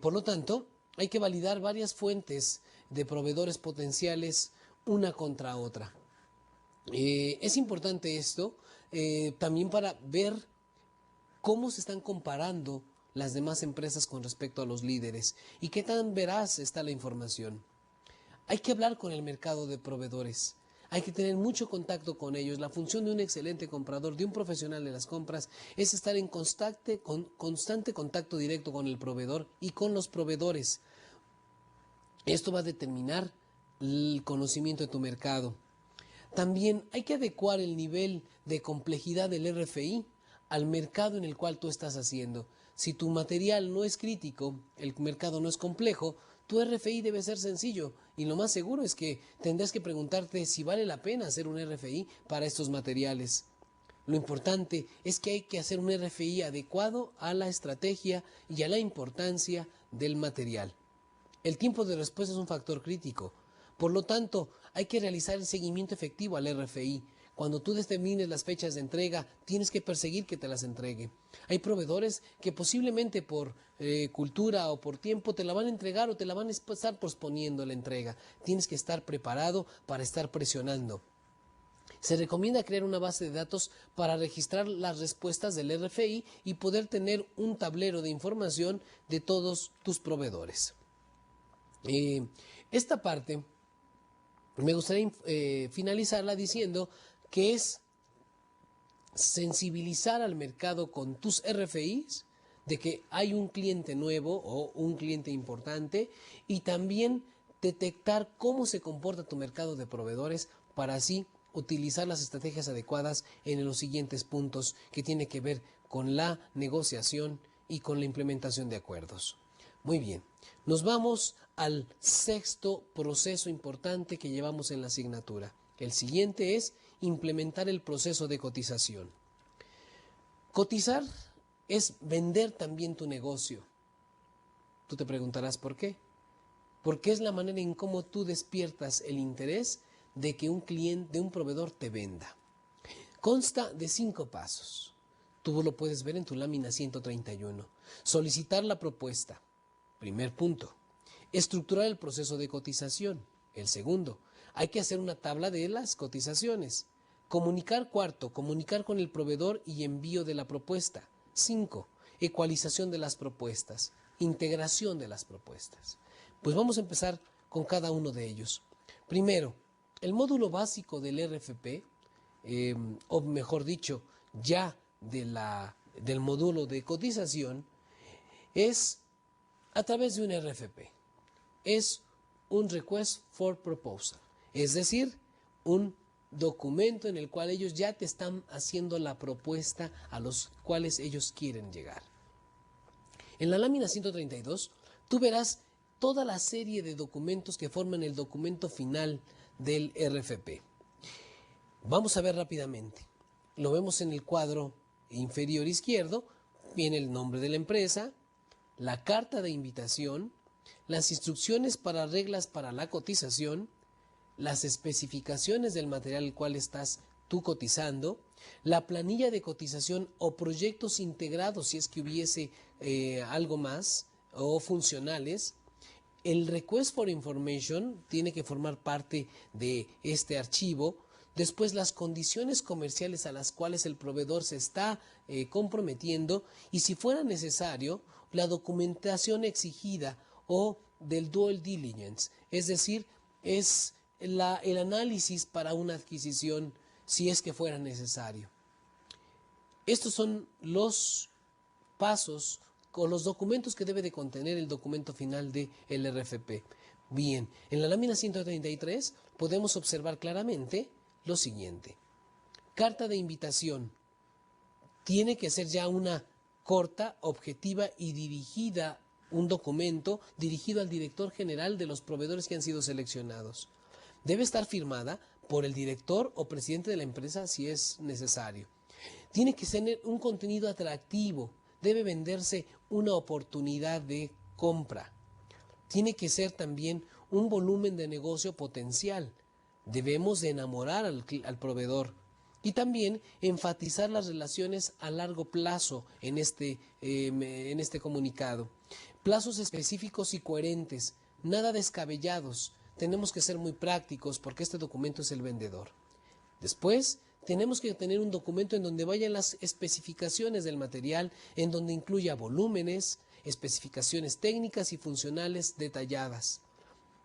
Por lo tanto, hay que validar varias fuentes de proveedores potenciales una contra otra. Es importante esto también para ver cómo se están comparando las demás empresas con respecto a los líderes y qué tan veraz está la información. Hay que hablar con el mercado de proveedores, hay que tener mucho contacto con ellos. La función de un excelente comprador, de un profesional de las compras, es estar en constante contacto directo con el proveedor y con los proveedores. Esto va a determinar el conocimiento de tu mercado. También hay que adecuar el nivel de complejidad del RFI al mercado en el cual tú estás haciendo. Si tu material no es crítico, el mercado no es complejo, tu RFI debe ser sencillo y lo más seguro es que tendrás que preguntarte si vale la pena hacer un RFI para estos materiales. Lo importante es que hay que hacer un RFI adecuado a la estrategia y a la importancia del material. El tiempo de respuesta es un factor crítico. Por lo tanto, hay que realizar el seguimiento efectivo al RFI. Cuando tú determines las fechas de entrega, tienes que perseguir que te las entregue. Hay proveedores que posiblemente por cultura o por tiempo te la van a entregar o te la van a estar posponiendo la entrega. Tienes que estar preparado para estar presionando. Se recomienda crear una base de datos para registrar las respuestas del RFI y poder tener un tablero de información de todos tus proveedores. Esta parte me gustaría finalizarla diciendo que es sensibilizar al mercado con tus RFIs de que hay un cliente nuevo o un cliente importante y también detectar cómo se comporta tu mercado de proveedores para así utilizar las estrategias adecuadas en los siguientes puntos que tiene que ver con la negociación y con la implementación de acuerdos. Muy bien, nos vamos al sexto proceso importante que llevamos en la asignatura. El siguiente es implementar el proceso de cotización. Cotizar es vender también tu negocio. Tú te preguntarás por qué. Porque es la manera en cómo tú despiertas el interés de que un cliente, de un proveedor te venda. Consta de 5 pasos. Tú lo puedes ver en tu lámina 131. Solicitar la propuesta. Primer punto. Estructurar el proceso de cotización. El segundo. Hay que hacer una tabla de las cotizaciones. Comunicar. Cuarto, comunicar con el proveedor y envío de la propuesta. 5. Ecualización de las propuestas. Integración de las propuestas. Pues vamos a empezar con cada uno de ellos. Primero, el módulo básico del RFP, o mejor dicho, ya del módulo de cotización, es a través de un RFP. Es un Request for Proposal, es decir, un documento en el cual ellos ya te están haciendo la propuesta a los cuales ellos quieren llegar. En la lámina 132, tú verás toda la serie de documentos que forman el documento final del RFP. Vamos a ver rápidamente. Lo vemos en el cuadro inferior izquierdo. Viene el nombre de la empresa, la carta de invitación, las instrucciones para reglas para la cotización, las especificaciones del material al cual estás tú cotizando, la planilla de cotización o proyectos integrados si es que hubiese algo más o funcionales. El Request for Information tiene que formar parte de este archivo. Después las condiciones comerciales a las cuales el proveedor se está comprometiendo y si fuera necesario la documentación exigida o del dual diligence, es decir, es el análisis para una adquisición si es que fuera necesario. Estos son los pasos con los documentos que debe de contener el documento final del RFP. Bien, en la lámina 133 podemos observar claramente lo siguiente. Carta de invitación. Tiene que ser ya una corta, objetiva y dirigida, un documento dirigido al director general de los proveedores que han sido seleccionados. Debe estar firmada por el director o presidente de la empresa si es necesario. Tiene que tener un contenido atractivo. Debe venderse una oportunidad de compra. Tiene que ser también un volumen de negocio potencial. Debemos de enamorar al proveedor y también enfatizar las relaciones a largo plazo en este comunicado. Plazos específicos y coherentes, nada descabellados. Tenemos que ser muy prácticos porque este documento es el vendedor. Después, tenemos que tener un documento en donde vayan las especificaciones del material, en donde incluya volúmenes, especificaciones técnicas y funcionales detalladas.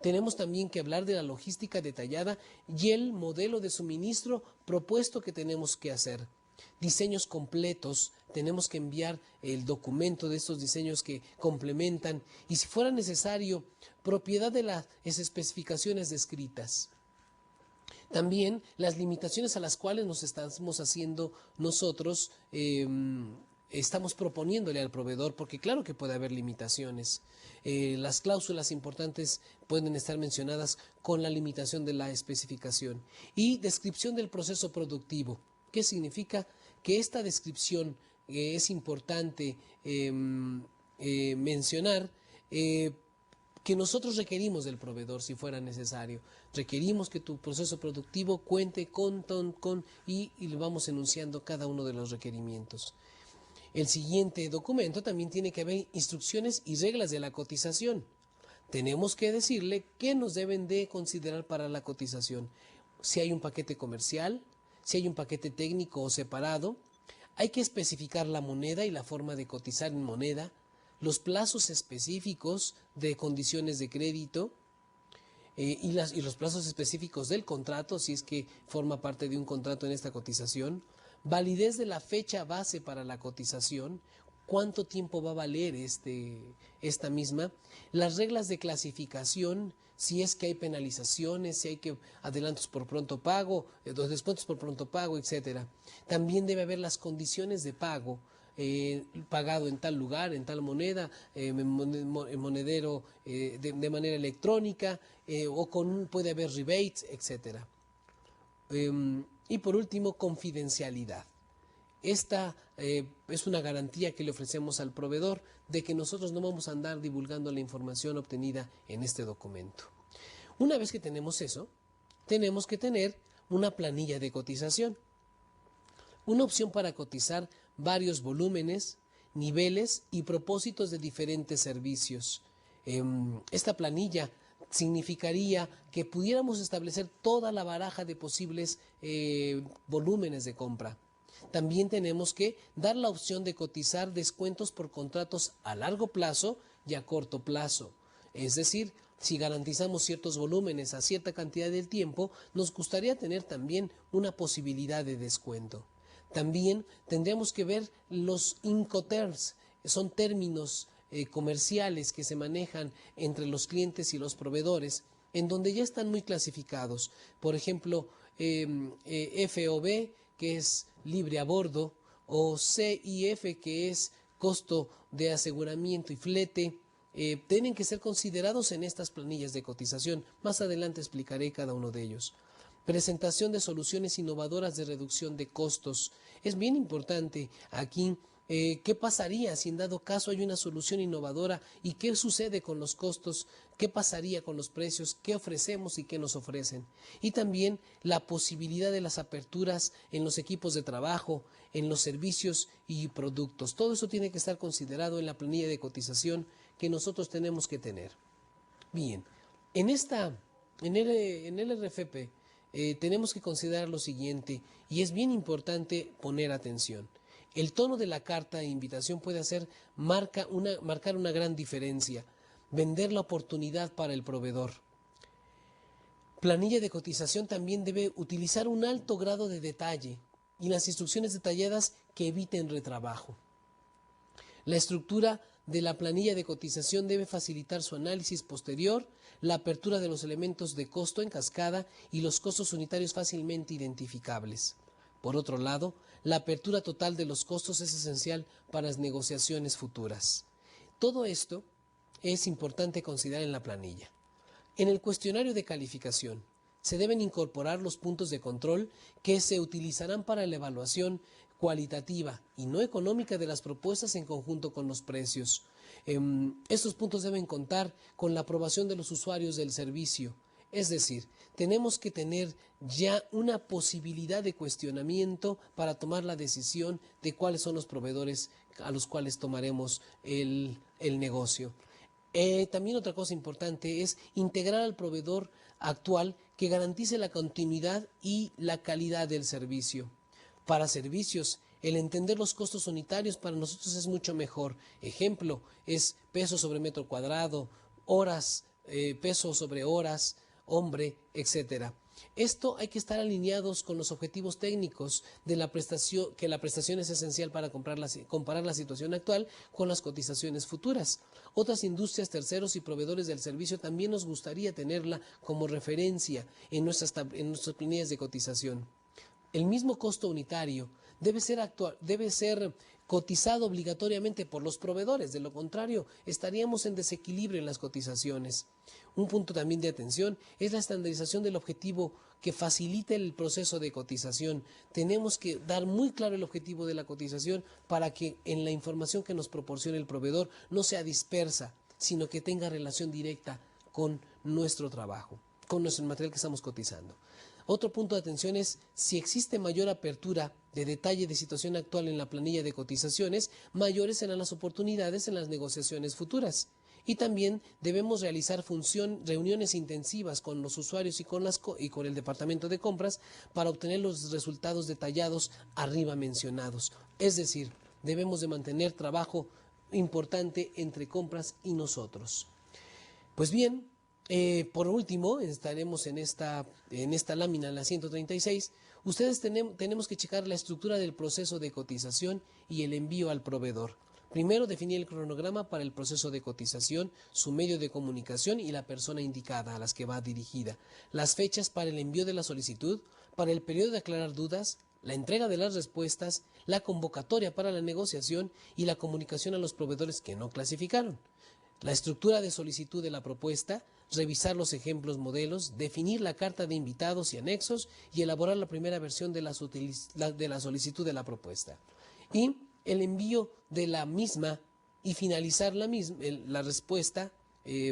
Tenemos también que hablar de la logística detallada y el modelo de suministro propuesto que tenemos que hacer. Diseños completos, tenemos que enviar el documento de estos diseños que complementan y si fuera necesario, propiedad de las especificaciones descritas. También las limitaciones a las cuales nos estamos haciendo nosotros, estamos proponiéndole al proveedor, porque claro que puede haber limitaciones. Las cláusulas importantes pueden estar mencionadas con la limitación de la especificación. Y descripción del proceso productivo. ¿Qué significa? Que esta descripción es importante mencionar que nosotros requerimos del proveedor si fuera necesario. Requerimos que tu proceso productivo cuente y le vamos enunciando cada uno de los requerimientos. El siguiente documento también tiene que haber instrucciones y reglas de la cotización. Tenemos que decirle qué nos deben de considerar para la cotización. Si hay un paquete comercial, si hay un paquete técnico o separado, hay que especificar la moneda y la forma de cotizar en moneda, los plazos específicos de condiciones de crédito y los plazos específicos del contrato, si es que forma parte de un contrato en esta cotización, validez de la fecha base para la cotización, cuánto tiempo va a valer esta misma, las reglas de clasificación, si es que hay penalizaciones, si hay que adelantos por pronto pago, los descuentos por pronto pago, etcétera. También debe haber las condiciones de pago, pagado en tal lugar, en tal moneda, en monedero de manera electrónica, puede haber rebates, etcétera. Y por último, confidencialidad. Esta es una garantía que le ofrecemos al proveedor de que nosotros no vamos a andar divulgando la información obtenida en este documento. Una vez que tenemos eso, tenemos que tener una planilla de cotización. Una opción para cotizar varios volúmenes, niveles y propósitos de diferentes servicios. Esta planilla significaría que pudiéramos establecer toda la baraja de posibles volúmenes de compra. También tenemos que dar la opción de cotizar descuentos por contratos a largo plazo y a corto plazo. Es decir, si garantizamos ciertos volúmenes a cierta cantidad de tiempo, nos gustaría tener también una posibilidad de descuento. También tendríamos que ver los Incoterms, son términos comerciales que se manejan entre los clientes y los proveedores, en donde ya están muy clasificados. Por ejemplo, FOB, que es libre a bordo, o CIF, que es costo de aseguramiento y flete, tienen que ser considerados en estas planillas de cotización. Más adelante explicaré cada uno de ellos. Presentación de soluciones innovadoras de reducción de costos. Es bien importante aquí qué pasaría si en dado caso hay una solución innovadora y qué sucede con los costos, qué pasaría con los precios, qué ofrecemos y qué nos ofrecen. Y también la posibilidad de las aperturas en los equipos de trabajo, en los servicios y productos. Todo eso tiene que estar considerado en la planilla de cotización que nosotros tenemos que tener. Bien, en el RFP tenemos que considerar lo siguiente, y es bien importante poner atención. El tono de la carta de invitación puede marcar una gran diferencia. Vender la oportunidad para el proveedor. Planilla de cotización también debe utilizar un alto grado de detalle y las instrucciones detalladas que eviten retrabajo. La estructura de la planilla de cotización debe facilitar su análisis posterior, la apertura de los elementos de costo en cascada y los costos unitarios fácilmente identificables. Por otro lado, la apertura total de los costos es esencial para las negociaciones futuras. Todo esto es importante considerar en la planilla. En el cuestionario de calificación se deben incorporar los puntos de control que se utilizarán para la evaluación cualitativa y no económica de las propuestas en conjunto con los precios. Estos puntos deben contar con la aprobación de los usuarios del servicio. Es decir, tenemos que tener ya una posibilidad de cuestionamiento para tomar la decisión de cuáles son los proveedores a los cuales tomaremos el negocio. También otra cosa importante es integrar al proveedor actual que garantice la continuidad y la calidad del servicio. Para servicios, el entender los costos unitarios para nosotros es mucho mejor. Ejemplo, es peso sobre metro cuadrado, horas, peso sobre horas, hombre, etcétera. Esto hay que estar alineados con los objetivos técnicos de la prestación, que la prestación es esencial para comparar la situación actual con las cotizaciones futuras. Otras industrias, terceros y proveedores del servicio también nos gustaría tenerla como referencia en nuestras planillas de cotización. El mismo costo unitario debe ser cotizado obligatoriamente por los proveedores, de lo contrario estaríamos en desequilibrio en las cotizaciones. Un punto también de atención es la estandarización del objetivo que facilite el proceso de cotización. Tenemos que dar muy claro el objetivo de la cotización para que en la información que nos proporcione el proveedor no sea dispersa. sino que tenga relación directa con nuestro trabajo, con nuestro material que estamos cotizando. Otro punto de atención es si existe mayor apertura de detalle de situación actual en la planilla de cotizaciones, mayores serán las oportunidades en las negociaciones futuras. Y también debemos realizar reuniones intensivas con los usuarios y con el departamento de compras para obtener los resultados detallados arriba mencionados. Es decir, debemos de mantener trabajo importante entre compras y nosotros. Pues bien, por último, estaremos en esta lámina, la 136. Ustedes tenemos que checar la estructura del proceso de cotización y el envío al proveedor. Primero, definir el cronograma para el proceso de cotización, su medio de comunicación y la persona indicada a las que va dirigida. Las fechas para el envío de la solicitud, para el periodo de aclarar dudas, la entrega de las respuestas, la convocatoria para la negociación y la comunicación a los proveedores que no clasificaron. La estructura de solicitud de la propuesta, revisar los ejemplos modelos, definir la carta de invitados y anexos y elaborar la primera versión de la solicitud de la propuesta. Y el envío de la misma y finalizar la respuesta,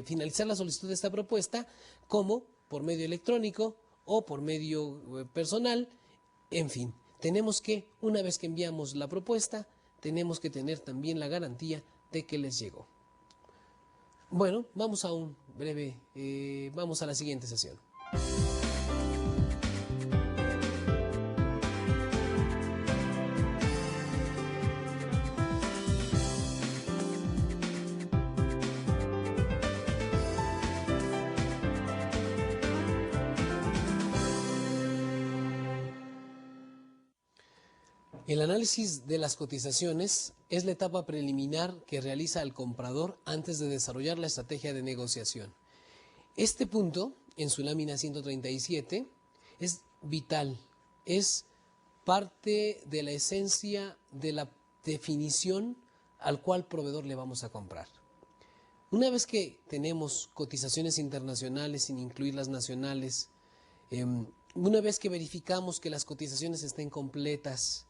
finalizar la solicitud de esta propuesta como por medio electrónico o por medio personal. En fin, tenemos que, una vez que enviamos la propuesta, tenemos que tener también la garantía de que les llegó. Bueno, vamos a vamos a la siguiente sesión. El análisis de las cotizaciones es la etapa preliminar que realiza el comprador antes de desarrollar la estrategia de negociación. Este punto, en su lámina 137, es vital, es parte de la esencia de la definición al cual proveedor le vamos a comprar. Una vez que tenemos cotizaciones internacionales sin incluir las nacionales, una vez que verificamos que las cotizaciones estén completas,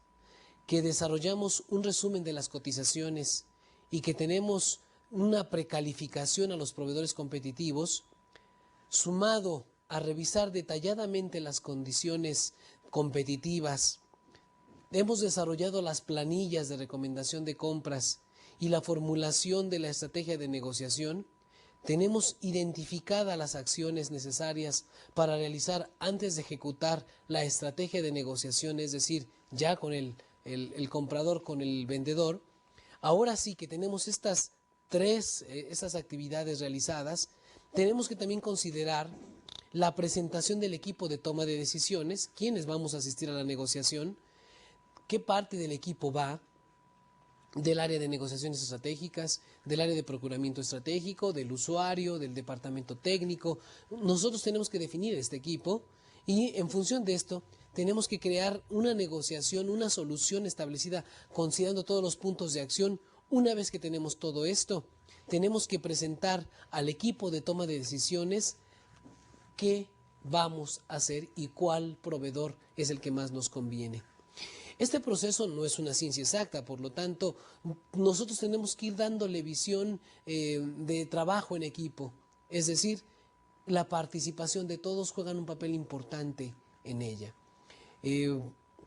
que desarrollamos un resumen de las cotizaciones y que tenemos una precalificación a los proveedores competitivos, sumado a revisar detalladamente las condiciones competitivas, hemos desarrollado las planillas de recomendación de compras y la formulación de la estrategia de negociación, tenemos identificadas las acciones necesarias para realizar antes de ejecutar la estrategia de negociación, es decir, ya con el comprador, con el vendedor. Ahora sí que tenemos estas actividades realizadas, tenemos que también considerar la presentación del equipo de toma de decisiones, quiénes vamos a asistir a la negociación, qué parte del equipo va, del área de negociaciones estratégicas, del área de procuramiento estratégico, del usuario, del departamento técnico. Nosotros tenemos que definir este equipo y en función de esto tenemos que crear una negociación, una solución establecida considerando todos los puntos de acción. Una vez que tenemos todo esto, tenemos que presentar al equipo de toma de decisiones qué vamos a hacer y cuál proveedor es el que más nos conviene. Este proceso no es una ciencia exacta, por lo tanto, nosotros tenemos que ir dándole visión de trabajo en equipo. Es decir, la participación de todos juega un papel importante en ella.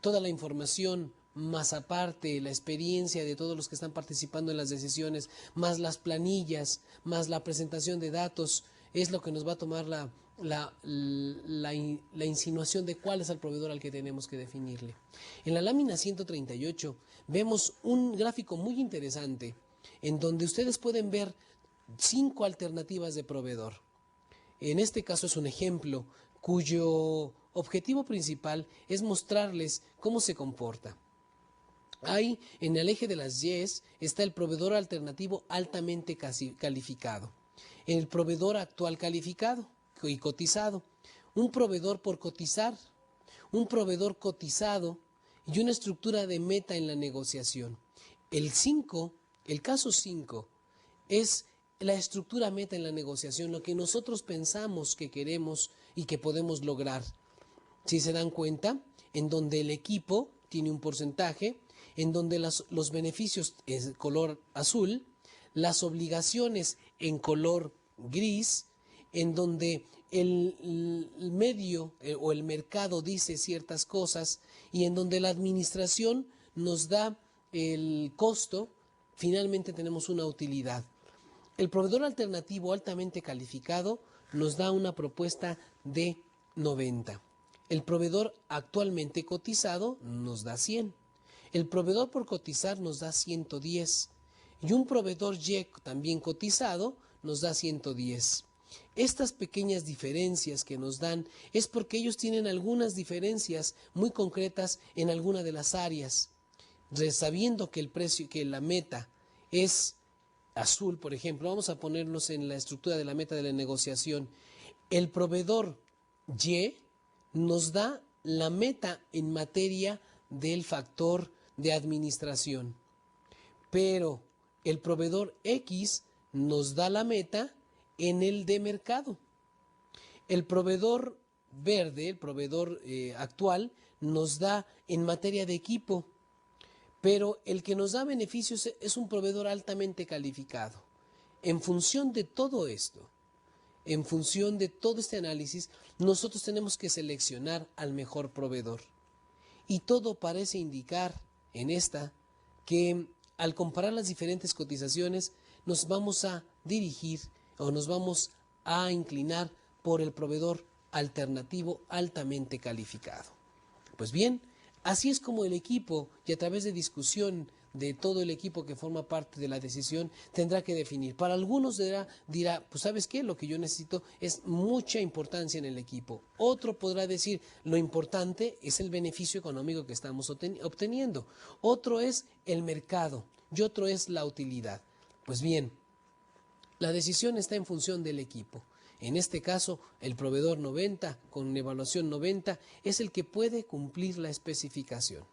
Toda la información, más aparte la experiencia de todos los que están participando en las decisiones, más las planillas, más la presentación de datos, es lo que nos va a tomar la insinuación de cuál es el proveedor al que tenemos que definirle. En la lámina 138 vemos un gráfico muy interesante en donde ustedes pueden ver 5 alternativas de proveedor. En este caso es un ejemplo cuyo objetivo principal es mostrarles cómo se comporta. Ahí, en el eje de las Y's, está el proveedor alternativo altamente calificado, el proveedor actual calificado y cotizado, un proveedor por cotizar, un proveedor cotizado y una estructura de meta en la negociación. El caso 5, es la estructura meta en la negociación, lo que nosotros pensamos que queremos y que podemos lograr. Si se dan cuenta, en donde el equipo tiene un porcentaje, en donde los beneficios es color azul, las obligaciones en color gris, en donde el medio o el mercado dice ciertas cosas y en donde la administración nos da el costo, finalmente tenemos una utilidad. El proveedor alternativo altamente calificado nos da una propuesta de 90. El proveedor actualmente cotizado nos da 100. El proveedor por cotizar nos da 110. Y un proveedor Y también cotizado nos da 110. Estas pequeñas diferencias que nos dan es porque ellos tienen algunas diferencias muy concretas en alguna de las áreas. Sabiendo que el precio, que la meta es azul, por ejemplo, vamos a ponernos en la estructura de la meta de la negociación. El proveedor Y nos da la meta en materia del factor de administración, pero el proveedor X nos da la meta en el de mercado. El proveedor verde, el proveedor actual, nos da en materia de equipo, pero el que nos da beneficios es un proveedor altamente calificado. En función de todo esto, en función de todo este análisis, nosotros tenemos que seleccionar al mejor proveedor. Y todo parece indicar en esta que al comparar las diferentes cotizaciones nos vamos a dirigir o nos vamos a inclinar por el proveedor alternativo altamente calificado. Pues bien, así es como el equipo, y a través de discusión de todo el equipo que forma parte de la decisión, tendrá que definir. Para algunos dirá, pues ¿sabes qué? Lo que yo necesito es mucha importancia en el equipo. Otro podrá decir, lo importante es el beneficio económico que estamos obteniendo. Otro es el mercado y otro es la utilidad. Pues bien, la decisión está en función del equipo. En este caso, el proveedor 90, con evaluación 90, es el que puede cumplir la especificación.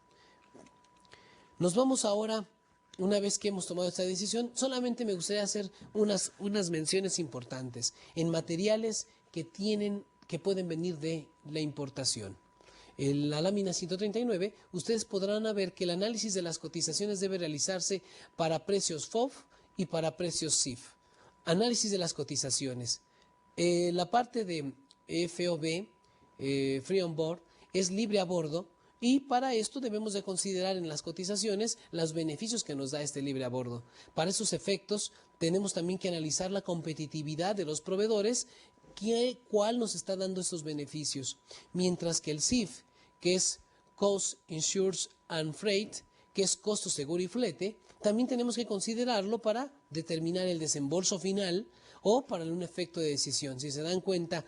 Nos vamos ahora, una vez que hemos tomado esta decisión, solamente me gustaría hacer unas menciones importantes en materiales que pueden venir de la importación. En la lámina 139, ustedes podrán ver que el análisis de las cotizaciones debe realizarse para precios FOB y para precios CIF. Análisis de las cotizaciones. La parte de FOB, Free on Board, es libre a bordo, y para esto debemos de considerar en las cotizaciones los beneficios que nos da este libre a bordo. Para esos efectos tenemos también que analizar la competitividad de los proveedores, cuál nos está dando estos beneficios. Mientras que el CIF, que es Cost, Insurance and Freight, que es costo, seguro y flete, también tenemos que considerarlo para determinar el desembolso final o para un efecto de decisión. Si se dan cuenta,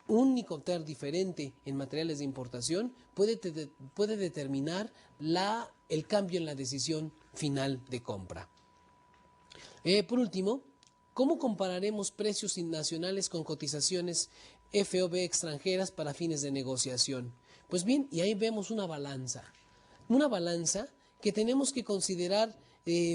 un Nicoter diferente en materiales de importación puede determinar el cambio en la decisión final de compra. Por último, ¿cómo compararemos precios nacionales con cotizaciones FOB extranjeras para fines de negociación? Pues bien, y ahí vemos una balanza que tenemos que considerar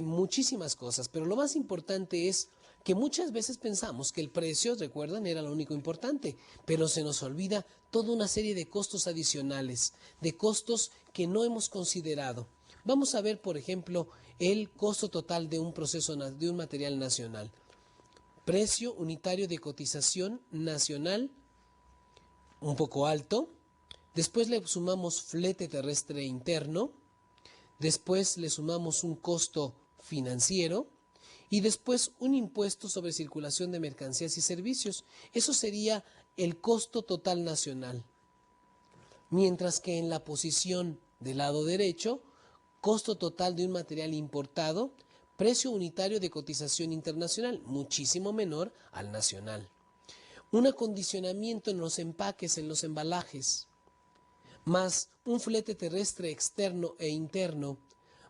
muchísimas cosas, pero lo más importante es que muchas veces pensamos que el precio, recuerdan, era lo único importante, pero se nos olvida toda una serie de costos adicionales, de costos que no hemos considerado. Vamos a ver, por ejemplo, el costo total de un proceso, de un material nacional. Precio unitario de cotización nacional, un poco alto. Después le sumamos flete terrestre interno. Después le sumamos un costo financiero. Y después un impuesto sobre circulación de mercancías y servicios. Eso sería el costo total nacional. Mientras que en la posición del lado derecho, costo total de un material importado, precio unitario de cotización internacional, muchísimo menor al nacional. Un acondicionamiento en los empaques, en los embalajes, más un flete terrestre externo e interno,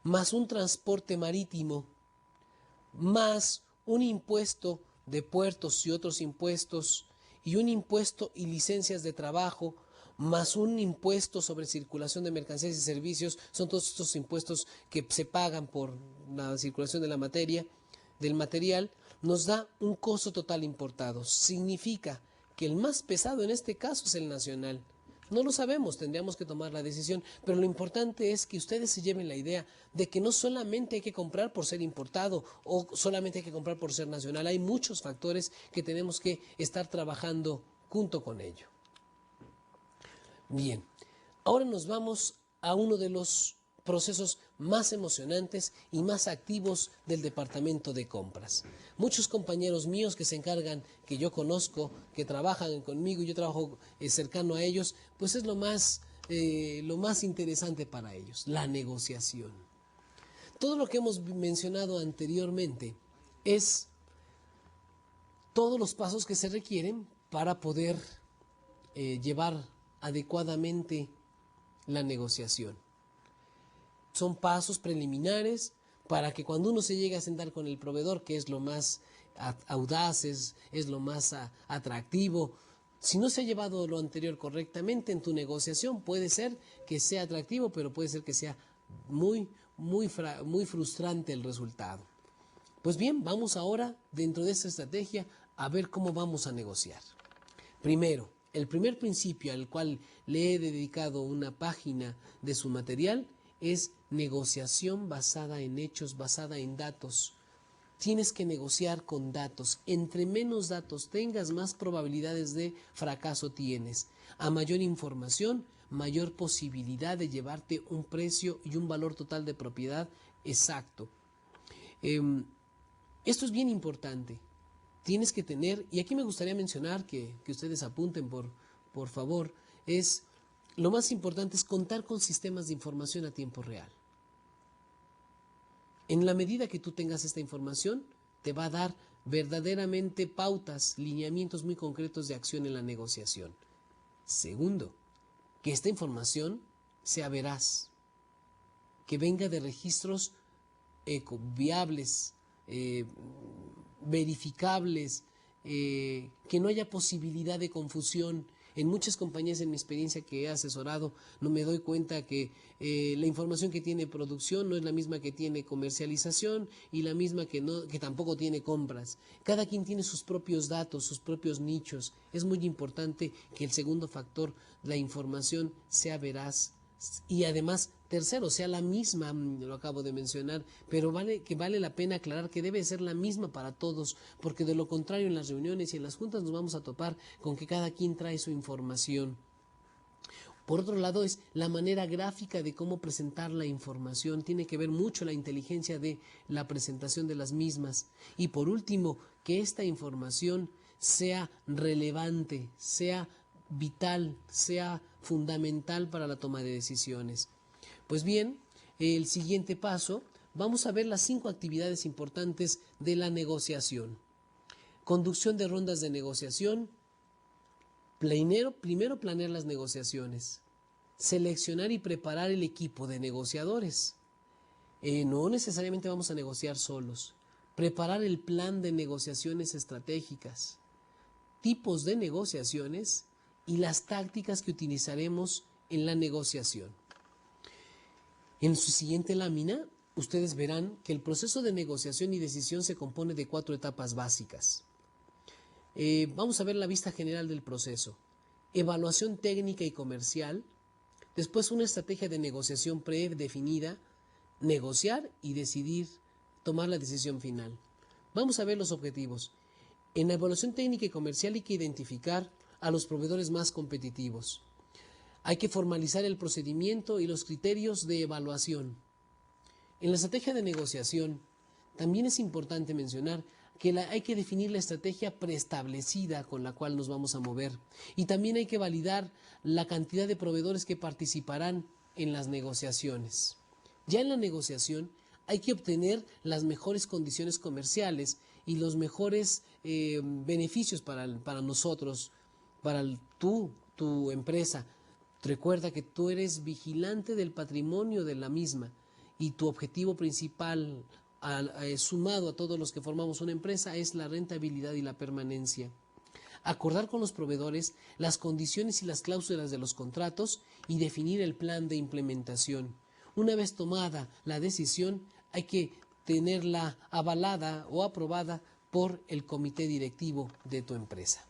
más un transporte marítimo, más un impuesto de puertos y otros impuestos, y un impuesto y licencias de trabajo, más un impuesto sobre circulación de mercancías y servicios. Son todos estos impuestos que se pagan por la circulación de la materia, del material, nos da un costo total importado. Significa que el más pesado en este caso es el nacional. No lo sabemos, tendríamos que tomar la decisión, pero lo importante es que ustedes se lleven la idea de que no solamente hay que comprar por ser importado o solamente hay que comprar por ser nacional, hay muchos factores que tenemos que estar trabajando junto con ello. Bien, ahora nos vamos a uno de los procesos más emocionantes y más activos del departamento de compras. Muchos compañeros míos que se encargan, que yo conozco, que trabajan conmigo y yo trabajo cercano a ellos, pues es lo más interesante para ellos, la negociación. Todo lo que hemos mencionado anteriormente es todos los pasos que se requieren para poder llevar adecuadamente la negociación. Son pasos preliminares para que cuando uno se llegue a sentar con el proveedor, que es lo más audaz, es lo más atractivo, si no se ha llevado lo anterior correctamente en tu negociación, puede ser que sea atractivo, pero puede ser que sea muy frustrante el resultado. Pues bien, vamos ahora, dentro de esta estrategia, a ver cómo vamos a negociar. Primero, el primer principio al cual le he dedicado una página de su material es negociación basada en hechos, basada en datos. Tienes que negociar con datos. Entre menos datos tengas, más probabilidades de fracaso tienes. A mayor información, mayor posibilidad de llevarte un precio y un valor total de propiedad exacto. Esto es bien importante. Tienes que tener, y aquí me gustaría mencionar que ustedes apunten por favor, lo más importante es contar con sistemas de información a tiempo real. En la medida que tú tengas esta información, te va a dar verdaderamente pautas, lineamientos muy concretos de acción en la negociación. Segundo, que esta información sea veraz, que venga de registros viables, verificables, que no haya posibilidad de confusión. En muchas compañías, en mi experiencia que he asesorado, no me doy cuenta que la información que tiene producción no es la misma que tiene comercialización y la misma que tampoco tiene compras. Cada quien tiene sus propios datos, sus propios nichos. Es muy importante que el segundo factor, la información, sea veraz. Y además, tercero, sea la misma, lo acabo de mencionar, pero vale la pena aclarar que debe ser la misma para todos, porque de lo contrario en las reuniones y en las juntas nos vamos a topar con que cada quien trae su información. Por otro lado, es la manera gráfica de cómo presentar la información. Tiene que ver mucho la inteligencia de la presentación de las mismas. Y por último, que esta información sea relevante, sea vital, sea fundamental para la toma de decisiones. Pues bien, el siguiente paso, vamos a ver las 5 actividades importantes de la negociación. Conducción de rondas de negociación. Primero planear las negociaciones. Seleccionar y preparar el equipo de negociadores. No necesariamente vamos a negociar solos. Preparar el plan de negociaciones estratégicas. Tipos de negociaciones y las tácticas que utilizaremos en la negociación. En su siguiente lámina, ustedes verán que el proceso de negociación y decisión se compone de 4 etapas básicas. Vamos a ver la vista general del proceso. Evaluación técnica y comercial, después una estrategia de negociación predefinida, negociar y decidir, tomar la decisión final. Vamos a ver los objetivos. En la evaluación técnica y comercial hay que identificar a los proveedores más competitivos. Hay que formalizar el procedimiento y los criterios de evaluación. En la estrategia de negociación también es importante mencionar que hay que definir la estrategia preestablecida con la cual nos vamos a mover y también hay que validar la cantidad de proveedores que participarán en las negociaciones. Ya en la negociación hay que obtener las mejores condiciones comerciales y los mejores beneficios para nosotros, para tu empresa. Recuerda que tú eres vigilante del patrimonio de la misma y tu objetivo principal, sumado a todos los que formamos una empresa, es la rentabilidad y la permanencia. Acordar con los proveedores las condiciones y las cláusulas de los contratos y definir el plan de implementación. Una vez tomada la decisión, hay que tenerla avalada o aprobada por el comité directivo de tu empresa.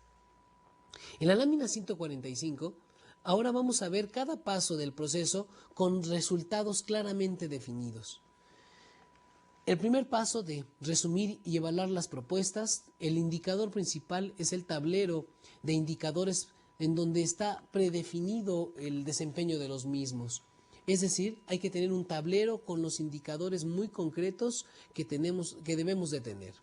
En la lámina 145 Ahora vamos a ver cada paso del proceso con resultados claramente definidos. El primer paso de resumir y evaluar las propuestas, el indicador principal es el tablero de indicadores en donde está predefinido el desempeño de los mismos. Es decir, hay que tener un tablero con los indicadores muy concretos que debemos de tener.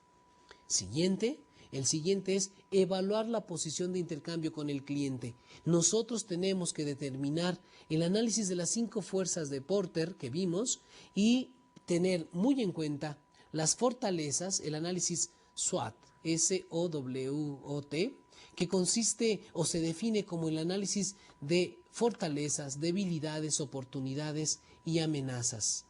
El siguiente es evaluar la posición de intercambio con el cliente. Nosotros tenemos que determinar el análisis de las 5 fuerzas de Porter que vimos y tener muy en cuenta las fortalezas, el análisis SWOT, S-O-W-O-T, que consiste o se define como el análisis de fortalezas, debilidades, oportunidades y amenazas.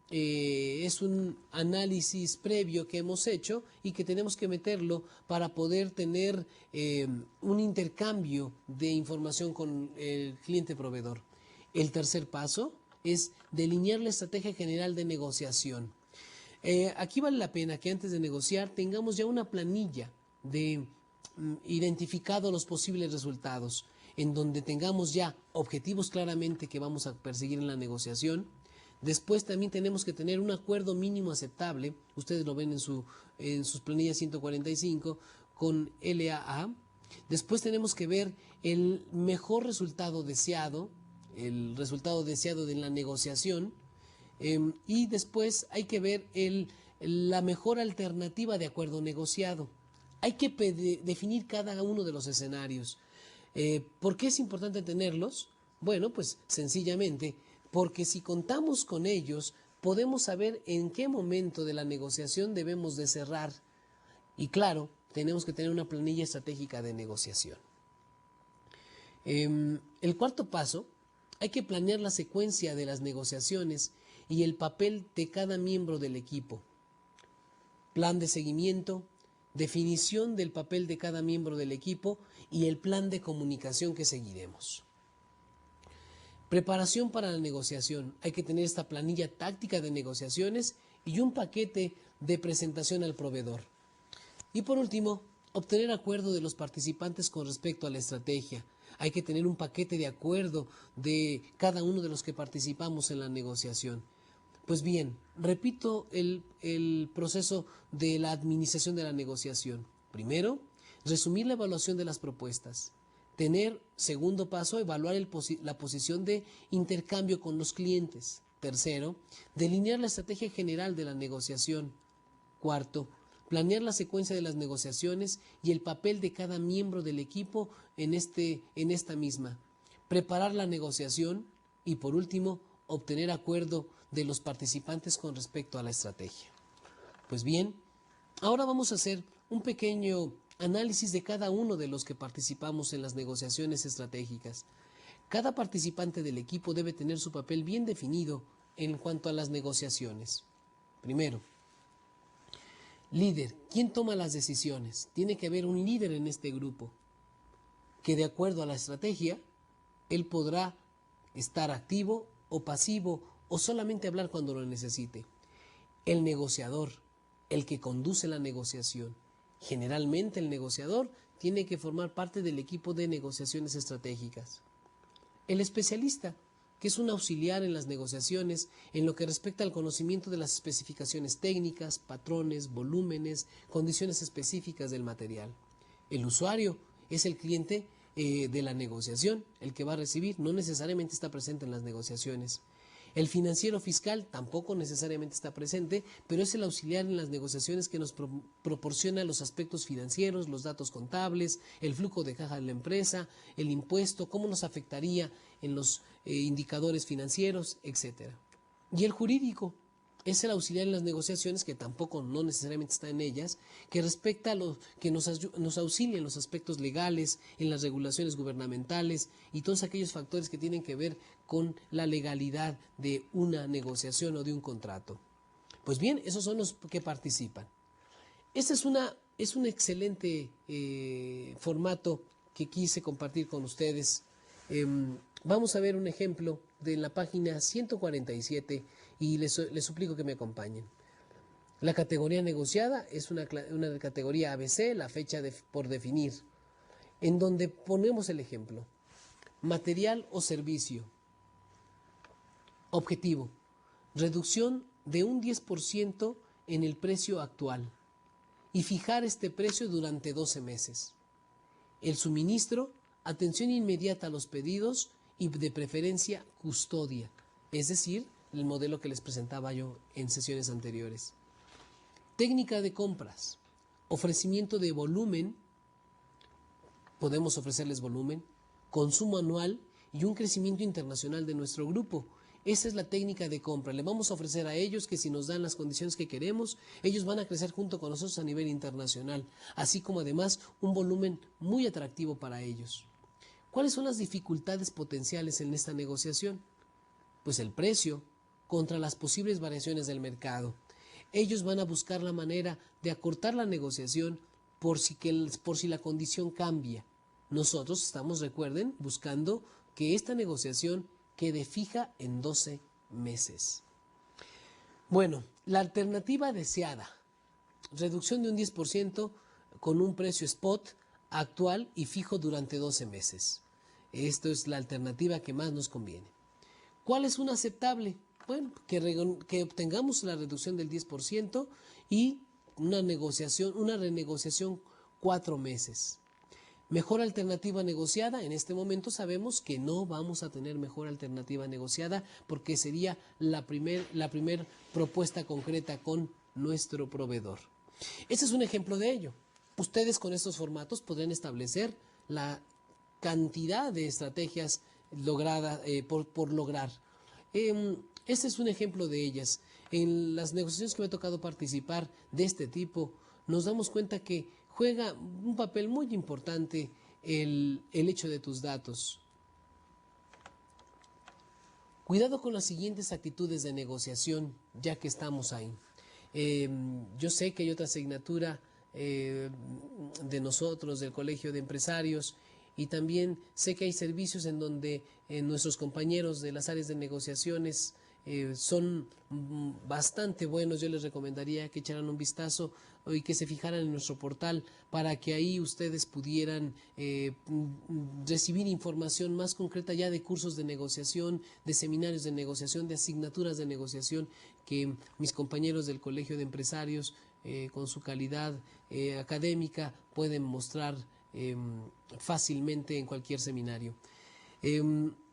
Es un análisis previo que hemos hecho y que tenemos que meterlo para poder tener un intercambio de información con el cliente proveedor. El tercer paso es delinear la estrategia general de negociación. Aquí vale la pena que antes de negociar tengamos ya una planilla de identificado los posibles resultados, en donde tengamos ya objetivos claramente que vamos a perseguir en la negociación. Después también tenemos que tener un acuerdo mínimo aceptable, ustedes lo ven en sus planillas 145 con LAA. Después tenemos que ver el mejor resultado deseado, el resultado deseado de la negociación, y después hay que ver la mejor alternativa de acuerdo negociado. Hay que definir cada uno de los escenarios. ¿Por qué es importante tenerlos? Bueno, pues sencillamente porque si contamos con ellos, podemos saber en qué momento de la negociación debemos de cerrar. Y claro, tenemos que tener una planilla estratégica de negociación. El cuarto paso, hay que planear la secuencia de las negociaciones y el papel de cada miembro del equipo. Plan de seguimiento, definición del papel de cada miembro del equipo y el plan de comunicación que seguiremos. Preparación para la negociación. Hay que tener esta planilla táctica de negociaciones y un paquete de presentación al proveedor. Y por último, obtener acuerdo de los participantes con respecto a la estrategia. Hay que tener un paquete de acuerdo de cada uno de los que participamos en la negociación. Pues bien, repito el proceso de la administración de la negociación. Primero, resumir la evaluación de las propuestas. Segundo paso, evaluar la posición de intercambio con los clientes. Tercero, delinear la estrategia general de la negociación. Cuarto, planear la secuencia de las negociaciones y el papel de cada miembro del equipo en esta misma. Preparar la negociación y, por último, obtener acuerdo de los participantes con respecto a la estrategia. Pues bien, ahora vamos a hacer un pequeño análisis de cada uno de los que participamos en las negociaciones estratégicas. Cada participante del equipo debe tener su papel bien definido en cuanto a las negociaciones. Primero, líder. ¿Quién toma las decisiones? Tiene que haber un líder en este grupo que, de acuerdo a la estrategia, él podrá estar activo o pasivo o solamente hablar cuando lo necesite. El negociador, el que conduce la negociación. Generalmente el negociador tiene que formar parte del equipo de negociaciones estratégicas. El especialista, que es un auxiliar en las negociaciones en lo que respecta al conocimiento de las especificaciones técnicas, patrones, volúmenes, condiciones específicas del material. El usuario es el cliente de la negociación, el que va a recibir, no necesariamente está presente en las negociaciones. El financiero fiscal tampoco necesariamente está presente, pero es el auxiliar en las negociaciones que nos proporciona los aspectos financieros, los datos contables, el flujo de caja de la empresa, el impuesto, cómo nos afectaría en los indicadores financieros, etc. Y el jurídico es el auxiliar en las negociaciones, que tampoco no necesariamente está en ellas, que respecta a que nos auxilia en los aspectos legales, en las regulaciones gubernamentales y todos aquellos factores que tienen que ver con la legalidad de una negociación o de un contrato. Pues bien, esos son los que participan. Este es un excelente formato que quise compartir con ustedes. Vamos a ver un ejemplo de la página 147 y les suplico que me acompañen. La categoría negociada es una categoría ABC, la fecha por definir, en donde ponemos el ejemplo. material o servicio. Objetivo: reducción de un 10% en el precio actual y fijar este precio durante 12 meses. El suministro: atención inmediata a los pedidos y de preferencia custodia, es decir, el modelo que les presentaba yo en sesiones anteriores. Técnica de compras: ofrecimiento de volumen, podemos ofrecerles volumen, consumo anual y un crecimiento internacional de nuestro grupo. Esa es la técnica de compra. Le vamos a ofrecer a ellos que si nos dan las condiciones que queremos, ellos van a crecer junto con nosotros a nivel internacional, así como además un volumen muy atractivo para ellos. ¿Cuáles son las dificultades potenciales en esta negociación? Pues el precio contra las posibles variaciones del mercado. Ellos van a buscar la manera de acortar la negociación por si la condición cambia. Nosotros estamos, recuerden, buscando que esta negociación quede fija en 12 meses. Bueno, la alternativa deseada: reducción de un 10% con un precio spot actual y fijo durante 12 meses. Esto es la alternativa que más nos conviene. ¿Cuál es una aceptable? Bueno, que obtengamos la reducción del 10% y una renegociación 4 meses. Mejor alternativa negociada: en este momento sabemos que no vamos a tener mejor alternativa negociada porque sería la primer propuesta concreta con nuestro proveedor. Este es un ejemplo de ello. Ustedes con estos formatos podrán establecer la cantidad de estrategias por lograr. Este es un ejemplo de ellas. En las negociaciones que me ha tocado participar de este tipo, nos damos cuenta que juega un papel muy importante el hecho de tus datos. Cuidado con las siguientes actitudes de negociación, ya que estamos ahí. Yo sé que hay otra asignatura de nosotros, del Colegio de Empresarios, y también sé que hay servicios en donde nuestros compañeros de las áreas de negociaciones son bastante buenos. Yo les recomendaría que echaran un vistazo y que se fijaran en nuestro portal para que ahí ustedes pudieran recibir información más concreta ya de cursos de negociación, de seminarios de negociación, de asignaturas de negociación que mis compañeros del Colegio de Empresarios con su calidad académica pueden mostrar fácilmente en cualquier seminario.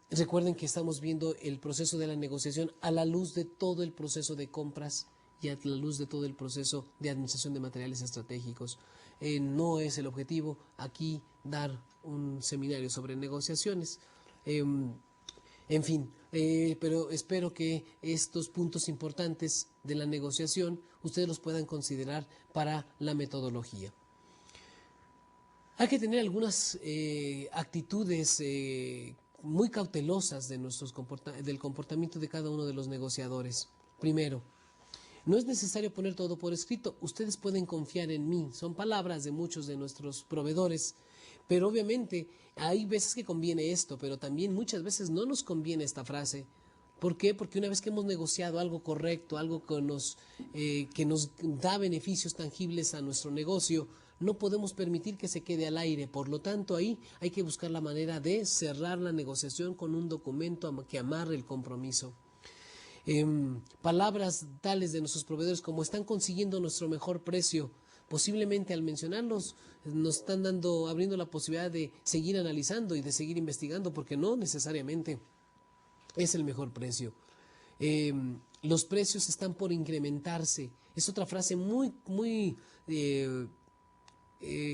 Recuerden que estamos viendo el proceso de la negociación a la luz de todo el proceso de compras y a la luz de todo el proceso de administración de materiales estratégicos. No es el objetivo aquí dar un seminario sobre negociaciones. En fin, pero espero que estos puntos importantes de la negociación ustedes los puedan considerar para la metodología. Hay que tener algunas actitudes muy cautelosas del comportamiento de cada uno de los negociadores. Primero, no es necesario poner todo por escrito. Ustedes pueden confiar en mí. Son palabras de muchos de nuestros proveedores. Pero obviamente hay veces que conviene esto, pero también muchas veces no nos conviene esta frase. ¿Por qué? Porque una vez que hemos negociado algo correcto, algo que nos da beneficios tangibles a nuestro negocio, no podemos permitir que se quede al aire. Por lo tanto, ahí hay que buscar la manera de cerrar la negociación con un documento que amarre el compromiso. Palabras tales de nuestros proveedores como están consiguiendo nuestro mejor precio, posiblemente al mencionarlos nos están abriendo la posibilidad de seguir analizando y de seguir investigando, porque no necesariamente es el mejor precio. Los precios están por incrementarse. Es otra frase muy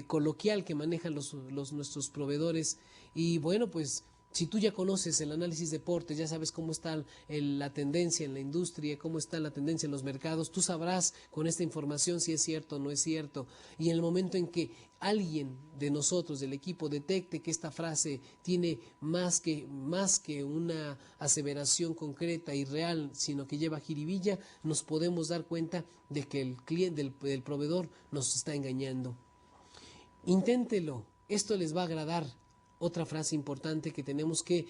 coloquial que manejan nuestros proveedores. Y bueno, pues si tú ya conoces el análisis de portes, ya sabes cómo está la tendencia en la industria, cómo está la tendencia en los mercados, tú sabrás con esta información si es cierto o no es cierto. Y en el momento en que alguien de nosotros, del equipo, detecte que esta frase tiene más que una aseveración concreta y real, sino que lleva jiribilla, nos podemos dar cuenta de que el cliente, el proveedor, nos está engañando. Inténtelo, esto les va a agradar. Otra frase importante que tenemos que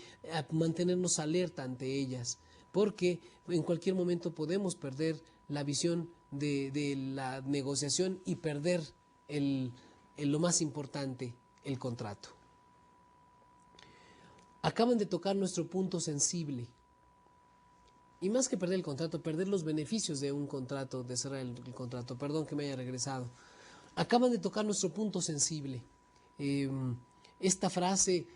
mantenernos alerta ante ellas, porque en cualquier momento podemos perder la visión de la negociación y perder lo más importante, el contrato. Acaban de tocar nuestro punto sensible. Y más que perder el contrato, perder los beneficios de un contrato, de cerrar el contrato. Perdón que me haya regresado. Acaban de tocar nuestro punto sensible. Esta frase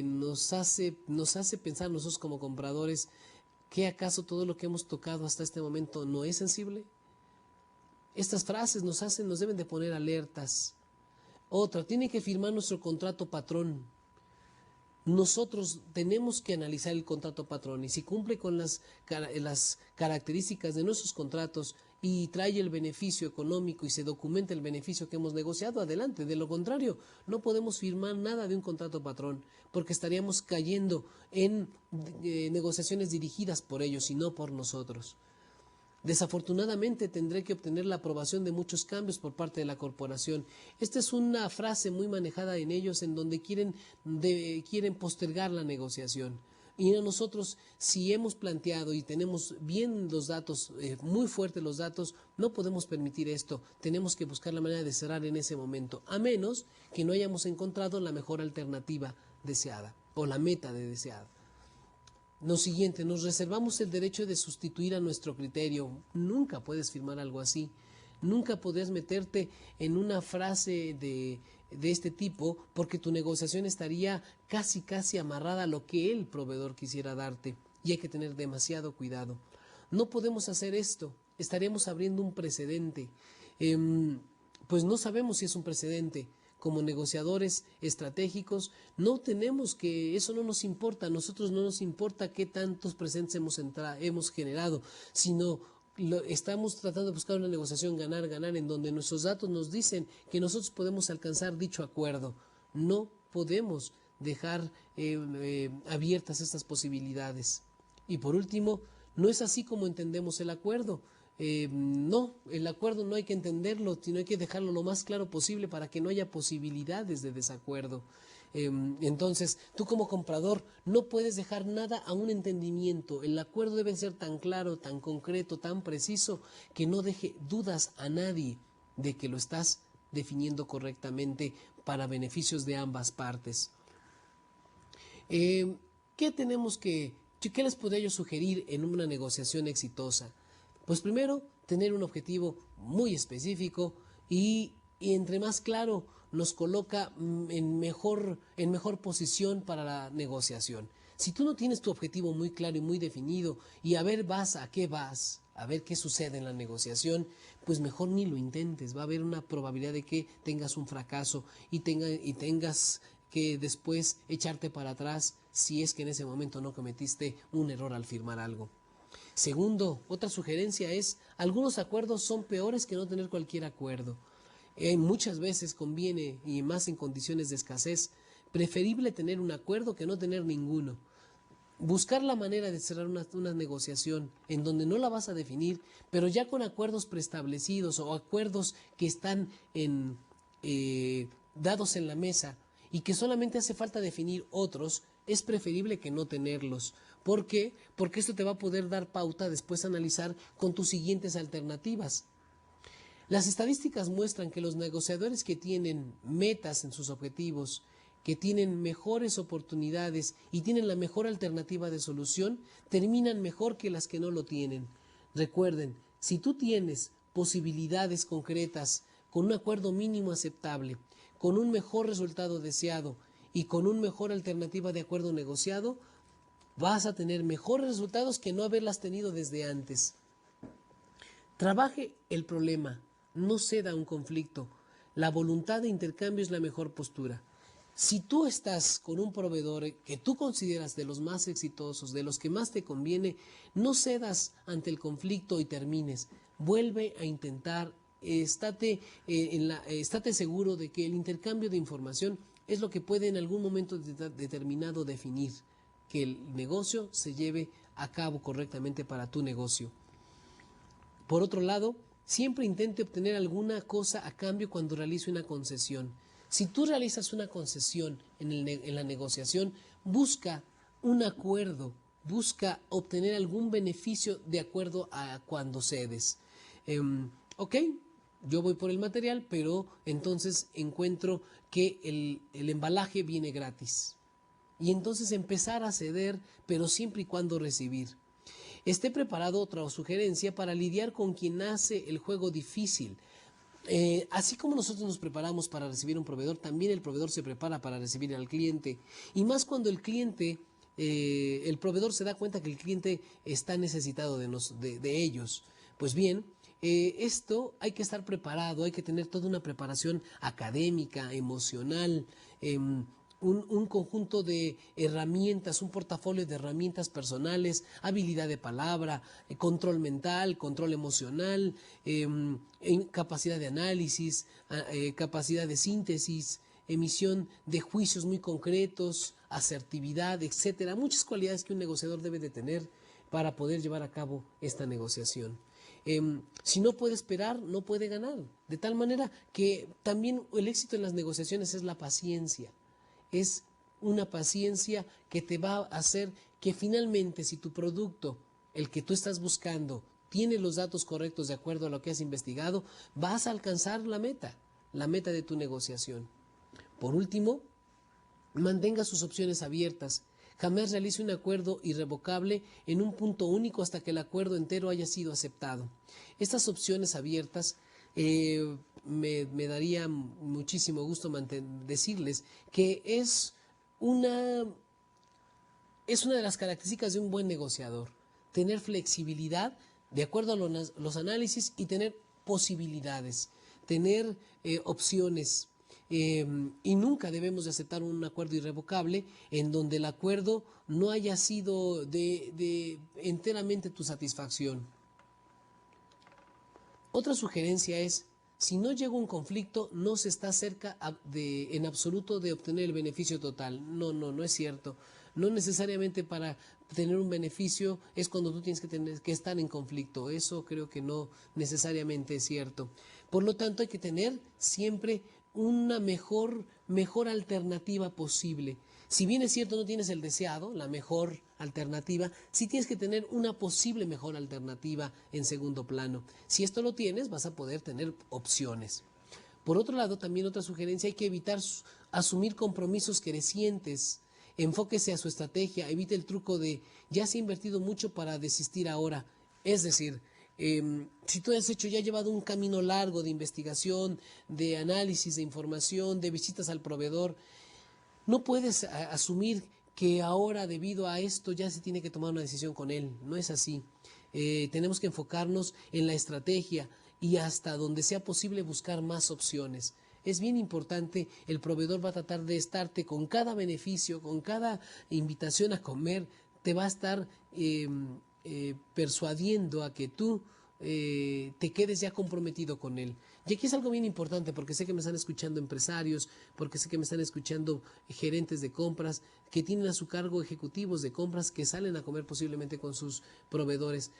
nos hace pensar nosotros como compradores que acaso todo lo que hemos tocado hasta este momento no es sensible. Estas frases nos deben de poner alertas. Otra, tiene que firmar nuestro contrato patrón. Nosotros tenemos que analizar el contrato patrón y si cumple con las características de nuestros contratos y trae el beneficio económico y se documenta el beneficio que hemos negociado, adelante. De lo contrario, no podemos firmar nada de un contrato patrón porque estaríamos cayendo en negociaciones dirigidas por ellos y no por nosotros. Desafortunadamente tendré que obtener la aprobación de muchos cambios por parte de la corporación. Esta es una frase muy manejada en ellos en donde quieren postergar la negociación. Y a nosotros, si hemos planteado y tenemos bien los datos, muy fuertes los datos, no podemos permitir esto. Tenemos que buscar la manera de cerrar en ese momento, a menos que no hayamos encontrado la mejor alternativa deseada o la meta deseada. Lo siguiente, nos reservamos el derecho de sustituir a nuestro criterio. Nunca puedes firmar algo así. Nunca podés meterte en una frase de este tipo porque tu negociación estaría casi amarrada a lo que el proveedor quisiera darte. Y hay que tener demasiado cuidado. No podemos hacer esto. Estaríamos abriendo un precedente. Pues no sabemos si es un precedente. Como negociadores estratégicos, no tenemos que, eso no nos importa, a nosotros no nos importa qué tantos presentes hemos generado, sino estamos tratando de buscar una negociación ganar, en donde nuestros datos nos dicen que nosotros podemos alcanzar dicho acuerdo. No podemos dejar abiertas estas posibilidades. Y por último, no es así como entendemos el acuerdo. No, el acuerdo no hay que entenderlo, sino hay que dejarlo lo más claro posible para que no haya posibilidades de desacuerdo. Entonces, tú como comprador no puedes dejar nada a un entendimiento. El acuerdo debe ser tan claro, tan concreto, tan preciso, que no deje dudas a nadie de que lo estás definiendo correctamente para beneficios de ambas partes. ¿Qué les podría yo sugerir en una negociación exitosa? Pues primero, tener un objetivo muy específico y entre más claro nos coloca en mejor posición para la negociación. Si tú no tienes tu objetivo muy claro y muy definido y a ver a ver qué sucede en la negociación, pues mejor ni lo intentes. Va a haber una probabilidad de que tengas un fracaso y tengas que después echarte para atrás si es que en ese momento no cometiste un error al firmar algo. Segundo, otra sugerencia es, algunos acuerdos son peores que no tener cualquier acuerdo. Muchas veces conviene, y más en condiciones de escasez, preferible tener un acuerdo que no tener ninguno. Buscar la manera de cerrar una negociación en donde no la vas a definir, pero ya con acuerdos preestablecidos o acuerdos que están dados en la mesa y que solamente hace falta definir otros, es preferible que no tenerlos. ¿Por qué? Porque esto te va a poder dar pauta después a analizar con tus siguientes alternativas. Las estadísticas muestran que los negociadores que tienen metas en sus objetivos, que tienen mejores oportunidades y tienen la mejor alternativa de solución, terminan mejor que las que no lo tienen. Recuerden, si tú tienes posibilidades concretas con un acuerdo mínimo aceptable, con un mejor resultado deseado y con una mejor alternativa de acuerdo negociado, vas a tener mejores resultados que no haberlas tenido desde antes. Trabaje el problema, no ceda a un conflicto. La voluntad de intercambio es la mejor postura. Si tú estás con un proveedor que tú consideras de los más exitosos, de los que más te conviene, no cedas ante el conflicto y termines. Vuelve a intentar, estate seguro de que el intercambio de información es lo que puede en algún momento determinado definir que el negocio se lleve a cabo correctamente para tu negocio. Por otro lado, siempre intente obtener alguna cosa a cambio cuando realice una concesión. Si tú realizas una concesión en la negociación, busca un acuerdo, busca obtener algún beneficio de acuerdo a cuando cedes. Ok, yo voy por el material, pero entonces encuentro que el embalaje viene gratis. y entonces empezar a ceder, pero siempre y cuando recibir. Esté preparado, otra sugerencia, para lidiar con quien hace el juego difícil. Así como nosotros nos preparamos para recibir un proveedor, también el proveedor se prepara para recibir al cliente. Y más cuando el cliente, el proveedor se da cuenta que el cliente está necesitado de ellos. Pues bien, esto hay que estar preparado, hay que tener toda una preparación académica, emocional, un conjunto de herramientas, un portafolio de herramientas personales, habilidad de palabra, control mental, control emocional, capacidad de análisis, capacidad de síntesis, emisión de juicios muy concretos, asertividad, etcétera. Muchas cualidades que un negociador debe de tener para poder llevar a cabo esta negociación. Si no puede esperar, no puede ganar. De tal manera que también el éxito en las negociaciones es la paciencia. Es una paciencia que te va a hacer que finalmente, si tu producto, el que tú estás buscando, tiene los datos correctos de acuerdo a lo que has investigado, vas a alcanzar la meta de tu negociación. Por último, mantenga sus opciones abiertas. Jamás realice un acuerdo irrevocable en un punto único hasta que el acuerdo entero haya sido aceptado. Estas opciones abiertas me daría muchísimo gusto decirles que es una de las características de un buen negociador. Tener flexibilidad de acuerdo a los análisis y tener posibilidades, tener opciones. Y nunca debemos de aceptar un acuerdo irrevocable en donde el acuerdo no haya sido de enteramente tu satisfacción. Otra sugerencia es, si no llega un conflicto, no se está cerca en absoluto de obtener el beneficio total. No es cierto. No necesariamente para tener un beneficio es cuando tú tienes que estar en conflicto. Eso creo que no necesariamente es cierto. Por lo tanto, hay que tener siempre una mejor alternativa posible. Si bien es cierto no tienes el deseado, la mejor alternativa, sí tienes que tener una posible mejor alternativa en segundo plano. Si esto lo tienes, vas a poder tener opciones. Por otro lado, también otra sugerencia, hay que evitar asumir compromisos crecientes. Enfóquese a su estrategia, evite el truco de ya se ha invertido mucho para desistir ahora. Es decir, si tú has llevado un camino largo de investigación, de análisis de información, de visitas al proveedor, no puedes asumir que ahora debido a esto ya se tiene que tomar una decisión con él. No es así. Tenemos que enfocarnos en la estrategia y hasta donde sea posible buscar más opciones. Es bien importante, el proveedor va a tratar de estarte con cada beneficio, con cada invitación a comer, te va a estar persuadiendo a que tú te quedes ya comprometido con él. Y aquí es algo bien importante porque sé que me están escuchando empresarios, porque sé que me están escuchando gerentes de compras que tienen a su cargo ejecutivos de compras que salen a comer posiblemente con sus proveedores.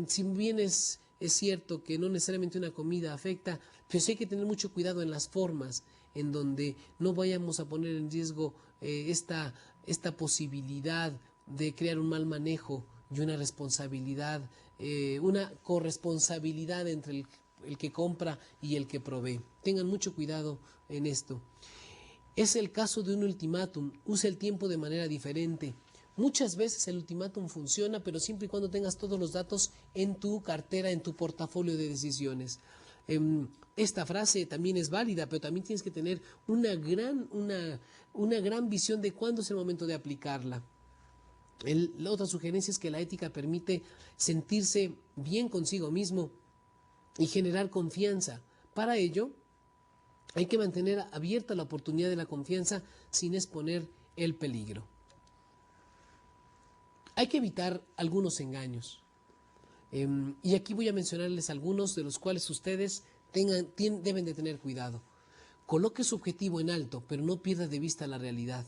Si bien es cierto que no necesariamente una comida afecta, pero sí hay que tener mucho cuidado en las formas, en donde no vayamos a poner en riesgo esta posibilidad de crear un mal manejo y una responsabilidad, una corresponsabilidad entre el que compra y el que provee. Tengan mucho cuidado en esto. Es el caso de un ultimátum. Use el tiempo de manera diferente. Muchas veces el ultimátum funciona, pero siempre y cuando tengas todos los datos en tu cartera, en tu portafolio de decisiones. Esta frase también es válida, pero también tienes que tener una gran visión de cuándo es el momento de aplicarla. La otra sugerencia es que la ética permite sentirse bien consigo mismo y generar confianza. Para ello, hay que mantener abierta la oportunidad de la confianza sin exponer el peligro. Hay que evitar algunos engaños. Y aquí voy a mencionarles algunos de los cuales ustedes deben de tener cuidado. Coloque su objetivo en alto, pero no pierda de vista la realidad.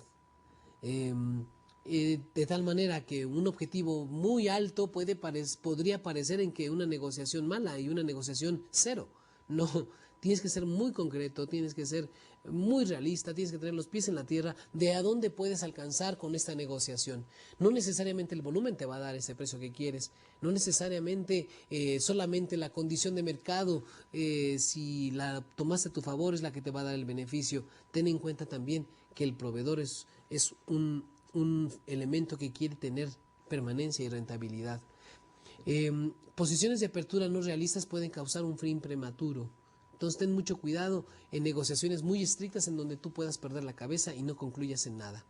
De tal manera que un objetivo muy alto podría parecer en que una negociación mala y una negociación cero. No, tienes que ser muy concreto, tienes que ser muy realista, tienes que tener los pies en la tierra de a dónde puedes alcanzar con esta negociación. No necesariamente el volumen te va a dar ese precio que quieres, no necesariamente solamente la condición de mercado, si la tomaste a tu favor, es la que te va a dar el beneficio. Ten en cuenta también que el proveedor es un un elemento que quiere tener permanencia y rentabilidad. Posiciones de apertura no realistas pueden causar un fin prematuro. Entonces ten mucho cuidado en negociaciones muy estrictas en donde tú puedas perder la cabeza y no concluyas en nada.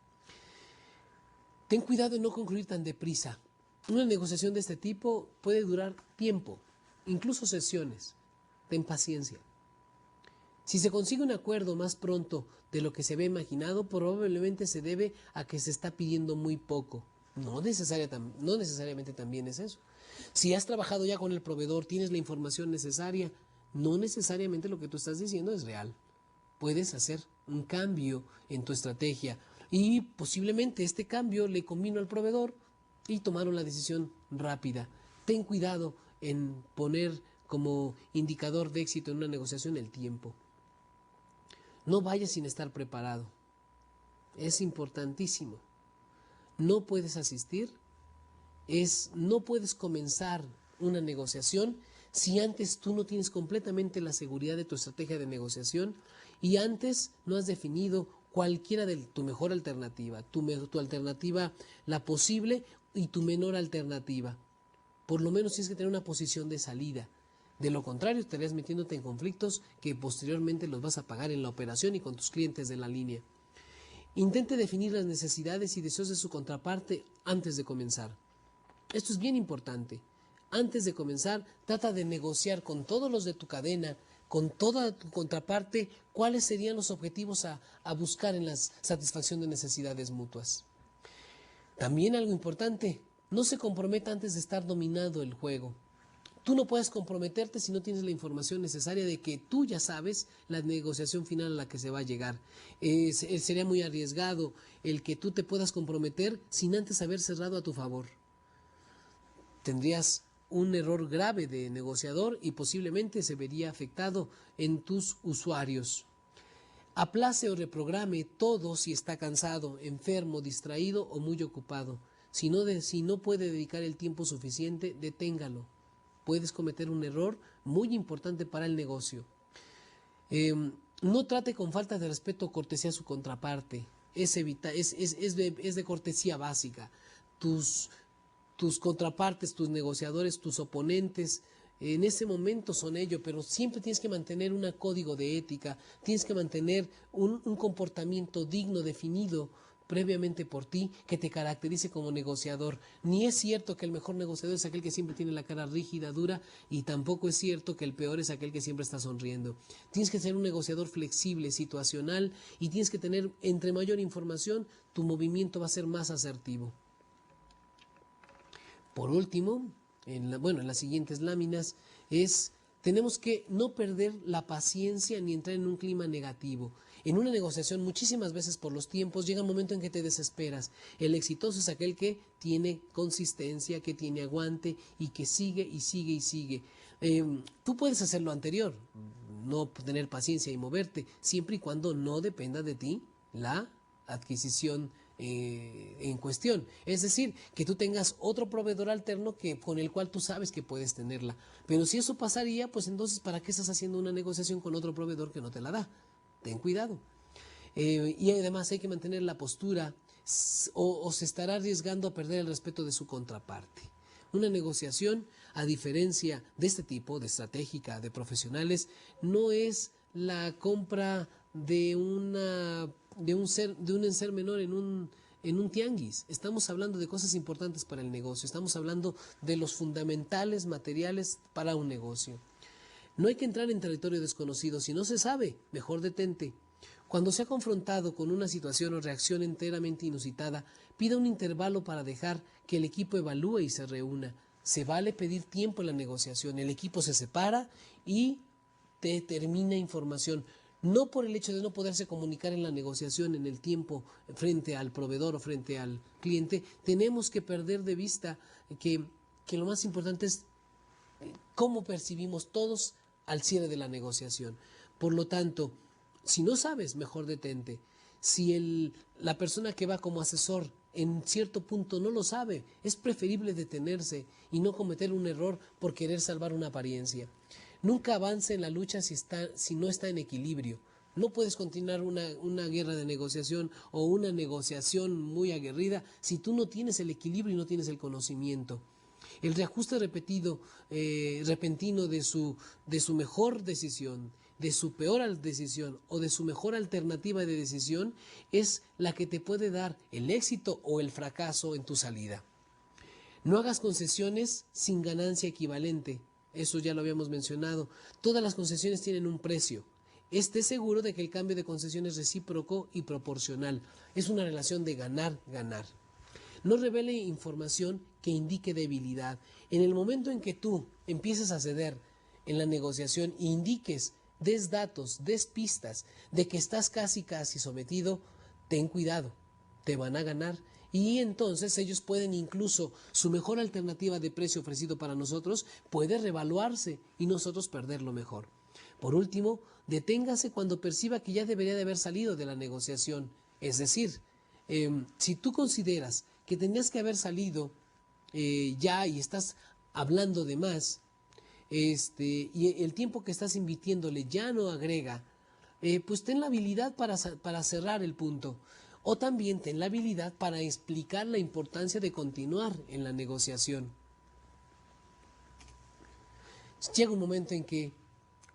Ten cuidado en no concluir tan deprisa. Una negociación de este tipo puede durar tiempo, incluso sesiones. Ten paciencia. Si se consigue un acuerdo más pronto de lo que se había imaginado, probablemente se debe a que se está pidiendo muy poco. No necesariamente también es eso. Si has trabajado ya con el proveedor, tienes la información necesaria, no necesariamente lo que tú estás diciendo es real. Puedes hacer un cambio en tu estrategia y posiblemente este cambio le convino al proveedor y tomaron la decisión rápida. Ten cuidado en poner como indicador de éxito en una negociación el tiempo. No vayas sin estar preparado. Es importantísimo. No puedes asistir, no puedes comenzar una negociación si antes tú no tienes completamente la seguridad de tu estrategia de negociación y antes no has definido cualquiera de tu mejor alternativa, tu alternativa, la posible y tu menor alternativa. Por lo menos tienes que tener una posición de salida. De lo contrario, estarías metiéndote en conflictos que posteriormente los vas a pagar en la operación y con tus clientes de la línea. Intente definir las necesidades y deseos de su contraparte antes de comenzar. Esto es bien importante. Antes de comenzar, trata de negociar con todos los de tu cadena, con toda tu contraparte, cuáles serían los objetivos a buscar en la satisfacción de necesidades mutuas. También algo importante, no se comprometa antes de estar dominado el juego. Tú no puedes comprometerte si no tienes la información necesaria de que tú ya sabes la negociación final a la que se va a llegar. Sería muy arriesgado el que tú te puedas comprometer sin antes haber cerrado a tu favor. Tendrías un error grave de negociador y posiblemente se vería afectado en tus usuarios. Aplace o reprograme todo si está cansado, enfermo, distraído o muy ocupado. Si no puede dedicar el tiempo suficiente, deténgalo. Puedes cometer un error muy importante para el negocio. No trate con falta de respeto o cortesía a su contraparte. Es de cortesía básica. Tus contrapartes, tus negociadores, tus oponentes, en ese momento son ellos, pero siempre tienes que mantener un código de ética, tienes que mantener un comportamiento digno, definido previamente por ti, que te caracterice como negociador. Ni es cierto que el mejor negociador es aquel que siempre tiene la cara rígida, dura, y tampoco es cierto que el peor es aquel que siempre está sonriendo. Tienes que ser un negociador flexible, situacional, y tienes que tener, entre mayor información, tu movimiento va a ser más asertivo. Por último, en las siguientes láminas, tenemos que no perder la paciencia ni entrar en un clima negativo. En una negociación, muchísimas veces por los tiempos, llega un momento en que te desesperas. El exitoso es aquel que tiene consistencia, que tiene aguante y que sigue y sigue y sigue. Tú puedes hacer lo anterior, no tener paciencia y moverte, siempre y cuando no dependa de ti la adquisición en cuestión. Es decir, que tú tengas otro proveedor alterno con el cual tú sabes que puedes tenerla. Pero si eso pasaría, pues entonces, ¿para qué estás haciendo una negociación con otro proveedor que no te la da? Ten cuidado. Y además hay que mantener la postura o se estará arriesgando a perder el respeto de su contraparte. Una negociación, a diferencia de este tipo, de estratégica, de profesionales, no es la compra de un enser menor en un tianguis. Estamos hablando de cosas importantes para el negocio, estamos hablando de los fundamentales materiales para un negocio. No hay que entrar en territorio desconocido. Si no se sabe, mejor detente. Cuando se ha confrontado con una situación o reacción enteramente inusitada, pida un intervalo para dejar que el equipo evalúe y se reúna. Se vale pedir tiempo en la negociación. El equipo se separa y determina información. No por el hecho de no poderse comunicar en la negociación en el tiempo frente al proveedor o frente al cliente, tenemos que perder de vista que lo más importante es cómo percibimos todos al cierre de la negociación. Por lo tanto, si no sabes, mejor detente. Si la persona que va como asesor en cierto punto no lo sabe, es preferible detenerse y no cometer un error por querer salvar una apariencia. Nunca avance en la lucha si no está en equilibrio. No puedes continuar una guerra de negociación o una negociación muy aguerrida si tú no tienes el equilibrio y no tienes el conocimiento. El reajuste repentino de su mejor decisión, de su peor decisión o de su mejor alternativa de decisión es la que te puede dar el éxito o el fracaso en tu salida. No hagas concesiones sin ganancia equivalente. Eso ya lo habíamos mencionado. Todas las concesiones tienen un precio. Esté seguro de que el cambio de concesión es recíproco y proporcional. Es una relación de ganar-ganar. No revele información que indique debilidad. En el momento en que tú empieces a ceder en la negociación e indiques, des datos, des pistas de que estás casi sometido, ten cuidado, te van a ganar. Y entonces ellos pueden incluso, su mejor alternativa de precio ofrecido para nosotros puede revaluarse y nosotros perder lo mejor. Por último, deténgase cuando perciba que ya debería de haber salido de la negociación. Es decir, si tú consideras que tenías que haber salido ya y estás hablando de más, y el tiempo que estás invirtiéndole ya no agrega, pues ten la habilidad para cerrar el punto. O también ten la habilidad para explicar la importancia de continuar en la negociación. Llega un momento en que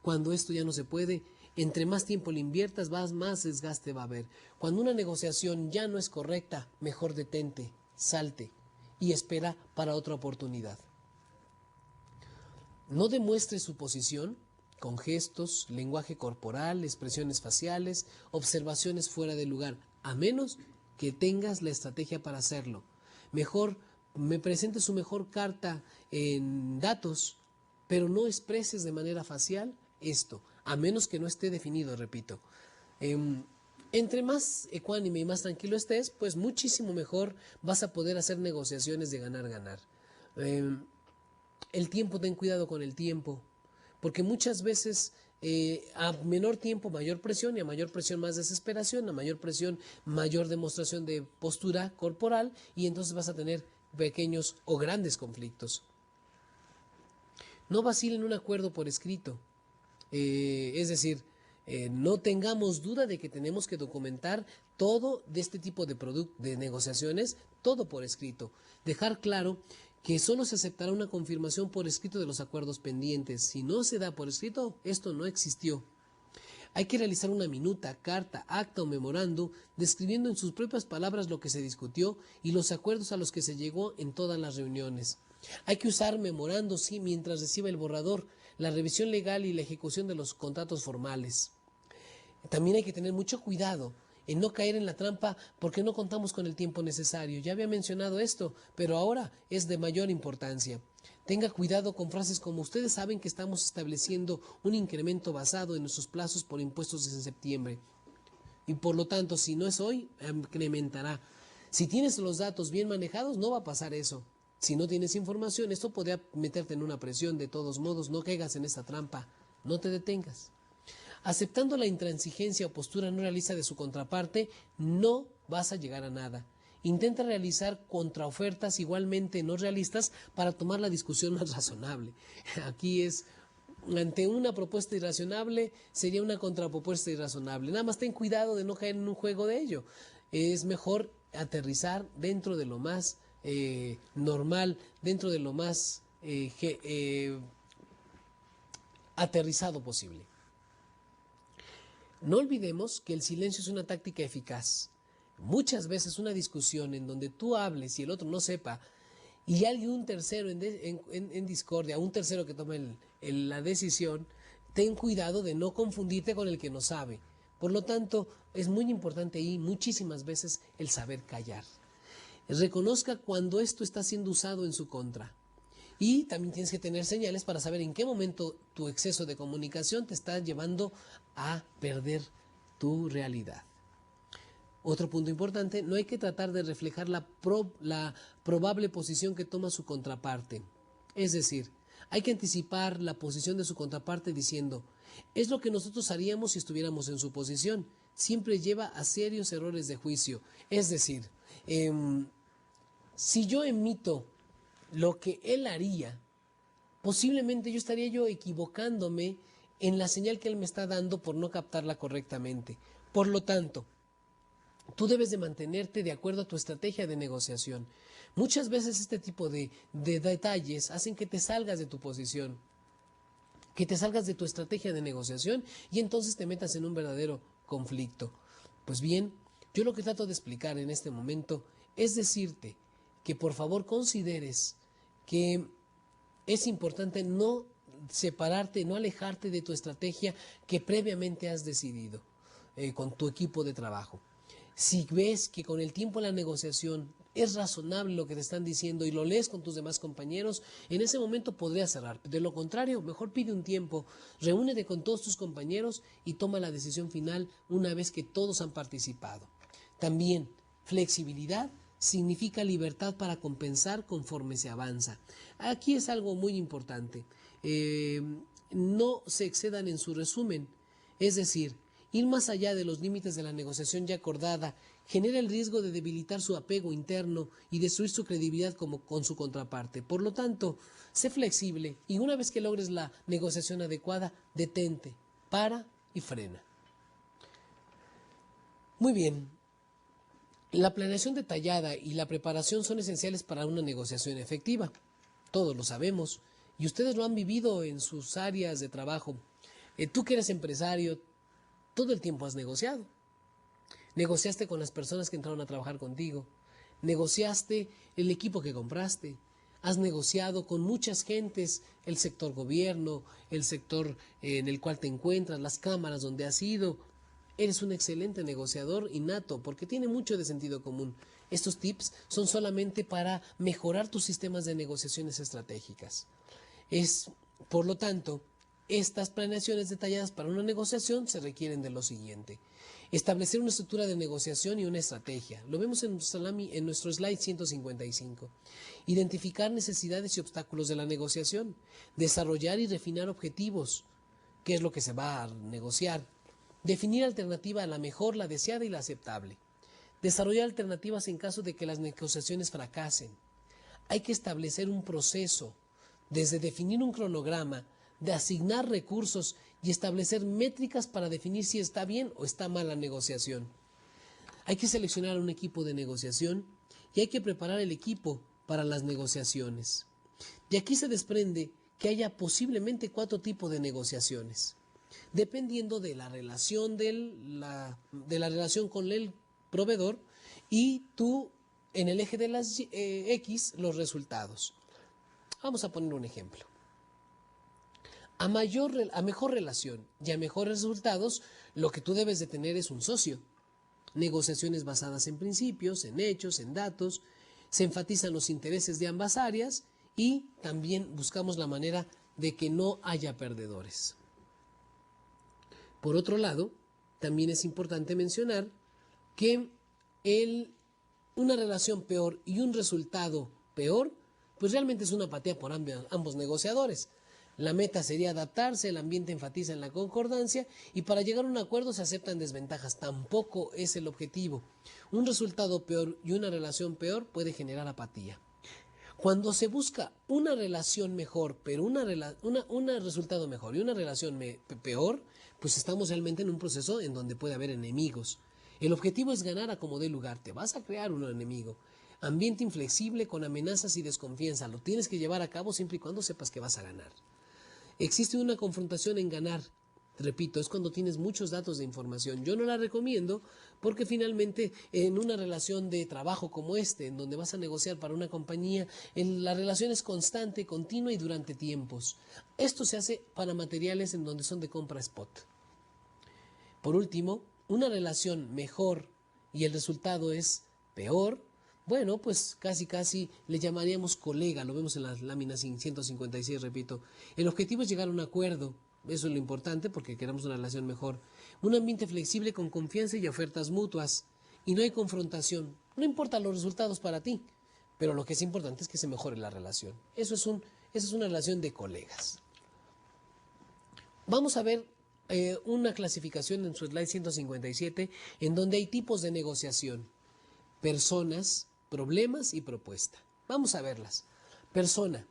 cuando esto ya no se puede, entre más tiempo le inviertas, más desgaste va a haber. Cuando una negociación ya no es correcta, mejor detente, salte y espera para otra oportunidad. No demuestre su posición con gestos, lenguaje corporal, expresiones faciales, observaciones fuera de lugar, a menos que tengas la estrategia para hacerlo. Mejor me presente su mejor carta en datos, pero no expreses de manera facial esto, a menos que no esté definido, repito. Entre más ecuánime y más tranquilo estés, pues muchísimo mejor vas a poder hacer negociaciones de ganar-ganar. El tiempo, ten cuidado con el tiempo, porque muchas veces a menor tiempo mayor presión y a mayor presión más desesperación, a mayor presión mayor demostración de postura corporal y entonces vas a tener pequeños o grandes conflictos. No vacilen un acuerdo por escrito, es decir, no tengamos duda de que tenemos que documentar todo de este tipo de negociaciones, todo por escrito. Dejar claro que solo se aceptará una confirmación por escrito de los acuerdos pendientes. Si no se da por escrito, esto no existió. Hay que realizar una minuta, carta, acta o memorando, describiendo en sus propias palabras lo que se discutió y los acuerdos a los que se llegó en todas las reuniones. Hay que usar memorando, sí, mientras reciba el borrador, la revisión legal y la ejecución de los contratos formales. También hay que tener mucho cuidado en no caer en la trampa porque no contamos con el tiempo necesario. Ya había mencionado esto, pero ahora es de mayor importancia. Tenga cuidado con frases como ustedes saben que estamos estableciendo un incremento basado en nuestros plazos por impuestos desde septiembre. Y por lo tanto, si no es hoy, incrementará. Si tienes los datos bien manejados, no va a pasar eso. Si no tienes información, esto podría meterte en una presión. De todos modos, no caigas en esta trampa. No te detengas. Aceptando la intransigencia o postura no realista de su contraparte, no vas a llegar a nada. Intenta realizar contraofertas igualmente no realistas para tomar la discusión más razonable. Aquí es, ante una propuesta irrazonable, sería una contrapropuesta irrazonable. Nada más ten cuidado de no caer en un juego de ello. Es mejor aterrizar dentro de lo más normal, dentro de lo más aterrizado posible. No olvidemos que el silencio es una táctica eficaz. Muchas veces una discusión en donde tú hables y el otro no sepa, y hay un tercero en discordia, un tercero que toma la decisión, ten cuidado de no confundirte con el que no sabe. Por lo tanto, es muy importante ahí muchísimas veces el saber callar. Reconozca cuando esto está siendo usado en su contra. Y también tienes que tener señales para saber en qué momento tu exceso de comunicación te está llevando a perder tu realidad. Otro punto importante, no hay que tratar de reflejar la probable posición que toma su contraparte. Es decir, hay que anticipar la posición de su contraparte diciendo, es lo que nosotros haríamos si estuviéramos en su posición. Siempre lleva a serios errores de juicio. Es decir, si yo emito lo que él haría, posiblemente yo estaría equivocándome en la señal que él me está dando por no captarla correctamente. Por lo tanto, tú debes de mantenerte de acuerdo a tu estrategia de negociación. Muchas veces este tipo de detalles hacen que te salgas de tu posición, que te salgas de tu estrategia de negociación y entonces te metas en un verdadero conflicto. Pues bien, yo lo que trato de explicar en este momento es decirte que por favor consideres que es importante no separarte, no alejarte de tu estrategia que previamente has decidido con tu equipo de trabajo. Si ves que con el tiempo en la negociación es razonable lo que te están diciendo y lo lees con tus demás compañeros, en ese momento podrías cerrar. De lo contrario, mejor pide un tiempo, reúnete con todos tus compañeros y toma la decisión final una vez que todos han participado. También, flexibilidad significa libertad para compensar conforme se avanza. Aquí es algo muy importante. No se excedan en su resumen, es decir, ir más allá de los límites de la negociación ya acordada genera el riesgo de debilitar su apego interno y destruir su credibilidad con su contraparte. Por lo tanto, sé flexible y una vez que logres la negociación adecuada, detente, para y frena. Muy bien. La planeación detallada y la preparación son esenciales para una negociación efectiva. Todos lo sabemos y ustedes lo han vivido en sus áreas de trabajo. Tú que eres empresario, todo el tiempo has negociado. Negociaste con las personas que entraron a trabajar contigo. Negociaste el equipo que compraste. Has negociado con muchas gentes, el sector gobierno, el sector en el cual te encuentras, las cámaras donde has ido. Eres un excelente negociador innato porque tiene mucho de sentido común. Estos tips son solamente para mejorar tus sistemas de negociaciones estratégicas. Por lo tanto, estas planeaciones detalladas para una negociación se requieren de lo siguiente. Establecer una estructura de negociación y una estrategia. Lo vemos en nuestro slide 155. Identificar necesidades y obstáculos de la negociación. Desarrollar y refinar objetivos. ¿Qué es lo que se va a negociar? Definir alternativa a la mejor, la deseada y la aceptable. Desarrollar alternativas en caso de que las negociaciones fracasen. Hay que establecer un proceso, desde definir un cronograma, de asignar recursos y establecer métricas para definir si está bien o está mal la negociación. Hay que seleccionar un equipo de negociación y hay que preparar el equipo para las negociaciones. De aquí se desprende que haya posiblemente 4 tipos de negociaciones, dependiendo de la relación de la relación con el proveedor y tú en el eje de las X los resultados. Vamos a poner un ejemplo. A mejor relación y a mejores resultados, lo que tú debes de tener es un socio. Negociaciones basadas en principios, en hechos, en datos. Se enfatizan los intereses de ambas áreas y también buscamos la manera de que no haya perdedores. Por otro lado, también es importante mencionar que una relación peor y un resultado peor, pues realmente es una patea por ambos negociadores. La meta sería adaptarse, el ambiente enfatiza en la concordancia y para llegar a un acuerdo se aceptan desventajas. Tampoco es el objetivo. Un resultado peor y una relación peor puede generar apatía. Cuando se busca una relación mejor, pero un resultado mejor y una relación peor, pues estamos realmente en un proceso en donde puede haber enemigos. El objetivo es ganar a como dé lugar. Te vas a crear un enemigo. Ambiente inflexible con amenazas y desconfianza. Lo tienes que llevar a cabo siempre y cuando sepas que vas a ganar. Existe una confrontación en ganar. Repito, es cuando tienes muchos datos de información. Yo no la recomiendo porque finalmente en una relación de trabajo como en donde vas a negociar para una compañía, la relación es constante, continua y durante tiempos. Esto se hace para materiales en donde son de compra spot. Por último, una relación mejor y el resultado es peor, bueno, pues casi le llamaríamos colega, lo vemos en las láminas 156, repito. El objetivo es llegar a un acuerdo. Eso es lo importante porque queremos una relación mejor. Un ambiente flexible con confianza y ofertas mutuas. Y no hay confrontación. No importan los resultados para ti, pero lo que es importante es que se mejore la relación. Esa es una relación de colegas. Vamos a ver una clasificación en su slide 157 en donde hay tipos de negociación. Personas, problemas y propuesta. Vamos a verlas. Persona.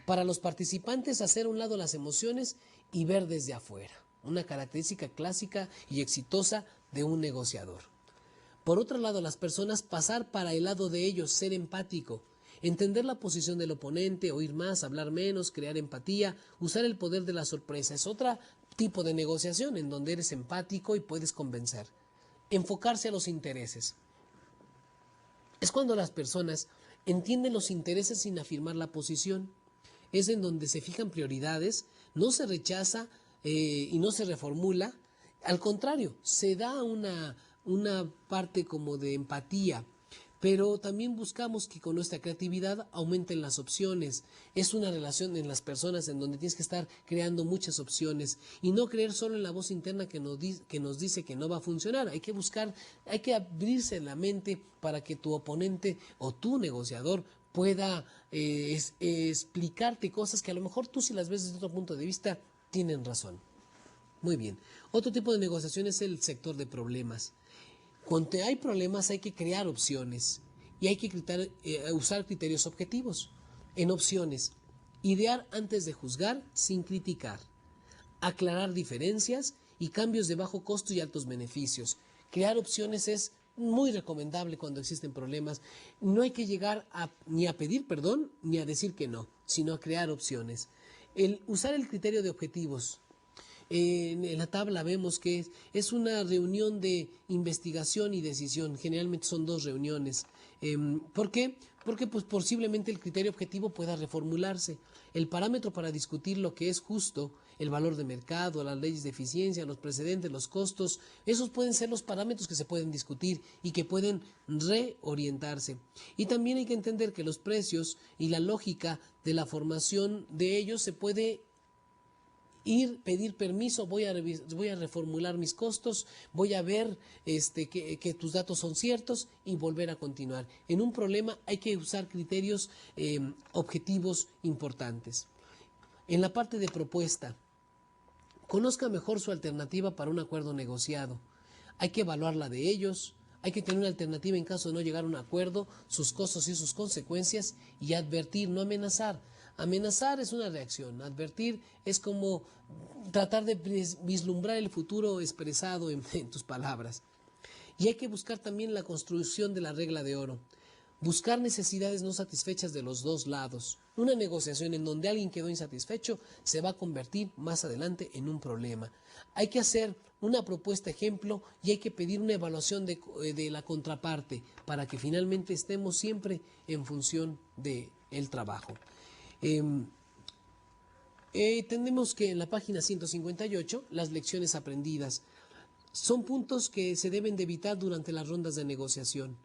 Para los participantes, hacer a un lado las emociones y ver desde afuera, una característica clásica y exitosa de un negociador. Por otro lado, las personas pasar para el lado de ellos, ser empático, entender la posición del oponente, oír más, hablar menos, crear empatía, usar el poder de la sorpresa. Es otro tipo de negociación en donde eres empático y puedes convencer. Enfocarse a los intereses. Es cuando las personas entienden los intereses sin afirmar la posición. Es en donde se fijan prioridades, no se rechaza y no se reformula. Al contrario, se da una parte como de empatía, pero también buscamos que con nuestra creatividad aumenten las opciones. Es una relación en las personas en donde tienes que estar creando muchas opciones y no creer solo en la voz interna que nos dice que no va a funcionar. Hay que buscar, hay que abrirse la mente para que tu oponente o tu negociador pueda explicarte cosas que a lo mejor tú, si las ves desde otro punto de vista, tienen razón. Muy bien. Otro tipo de negociación es el sector de problemas. Cuando hay problemas hay que crear opciones y hay que usar criterios objetivos. En opciones, idear antes de juzgar sin criticar, aclarar diferencias y cambios de bajo costo y altos beneficios. Crear opciones es muy recomendable cuando existen problemas. No hay que llegar ni a pedir perdón ni a decir que no, sino a crear opciones. Usar el criterio de objetivos. En la tabla vemos que es una reunión de investigación y decisión. Generalmente son 2 reuniones. ¿Por qué? Porque pues, posiblemente el criterio objetivo pueda reformularse. El parámetro para discutir lo que es justo, el valor de mercado, las leyes de eficiencia, los precedentes, los costos, esos pueden ser los parámetros que se pueden discutir y que pueden reorientarse. Y también hay que entender que los precios y la lógica de la formación de ellos se puede pedir permiso, voy a reformular mis costos, voy a ver que tus datos son ciertos y volver a continuar. En un problema hay que usar criterios objetivos importantes. En la parte de propuesta, conozca mejor su alternativa para un acuerdo negociado. Hay que evaluar la de ellos, hay que tener una alternativa en caso de no llegar a un acuerdo, sus costos y sus consecuencias y advertir, no amenazar. Amenazar es una reacción, advertir es como tratar de vislumbrar el futuro expresado en tus palabras. Y hay que buscar también la construcción de la regla de oro. Buscar necesidades no satisfechas de los dos lados. Una negociación en donde alguien quedó insatisfecho se va a convertir más adelante en un problema. Hay que hacer una propuesta ejemplo y hay que pedir una evaluación de la contraparte para que finalmente estemos siempre en función del trabajo. Tenemos que en la página 158 las lecciones aprendidas son puntos que se deben de evitar durante las rondas de negociación.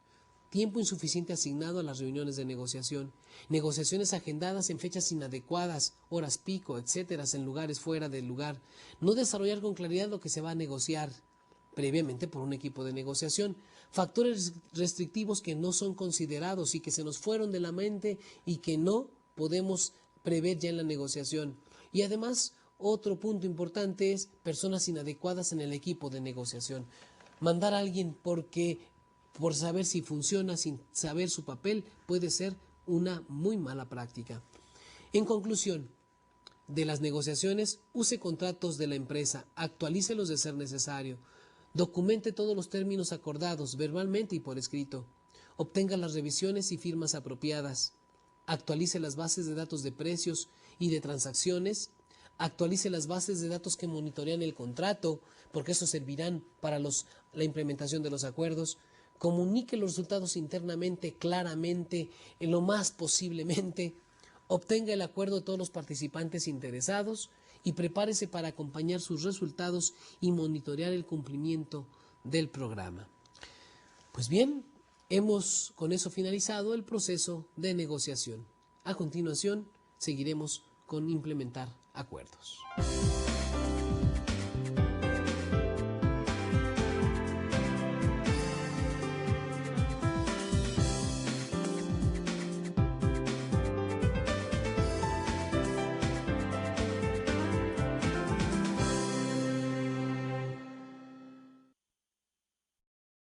Tiempo insuficiente asignado a las reuniones de negociación, negociaciones agendadas en fechas inadecuadas, horas pico, etcétera, en lugares fuera del lugar, no desarrollar con claridad lo que se va a negociar previamente por un equipo de negociación, factores restrictivos que no son considerados y que se nos fueron de la mente y que no podemos prever ya en la negociación. Y además, otro punto importante es personas inadecuadas en el equipo de negociación. Mandar a alguien por saber si funciona sin saber su papel puede ser una muy mala práctica. En conclusión de las negociaciones, use contratos de la empresa, actualícelos de ser necesario, documente todos los términos acordados verbalmente y por escrito, obtenga las revisiones y firmas apropiadas, actualice las bases de datos de precios y de transacciones, actualice las bases de datos que monitorean el contrato, porque eso servirán para la implementación de los acuerdos, comunique los resultados internamente, claramente, en lo más posiblemente, obtenga el acuerdo de todos los participantes interesados y prepárese para acompañar sus resultados y monitorear el cumplimiento del programa. Pues bien, hemos con eso finalizado el proceso de negociación. A continuación, seguiremos con implementar acuerdos.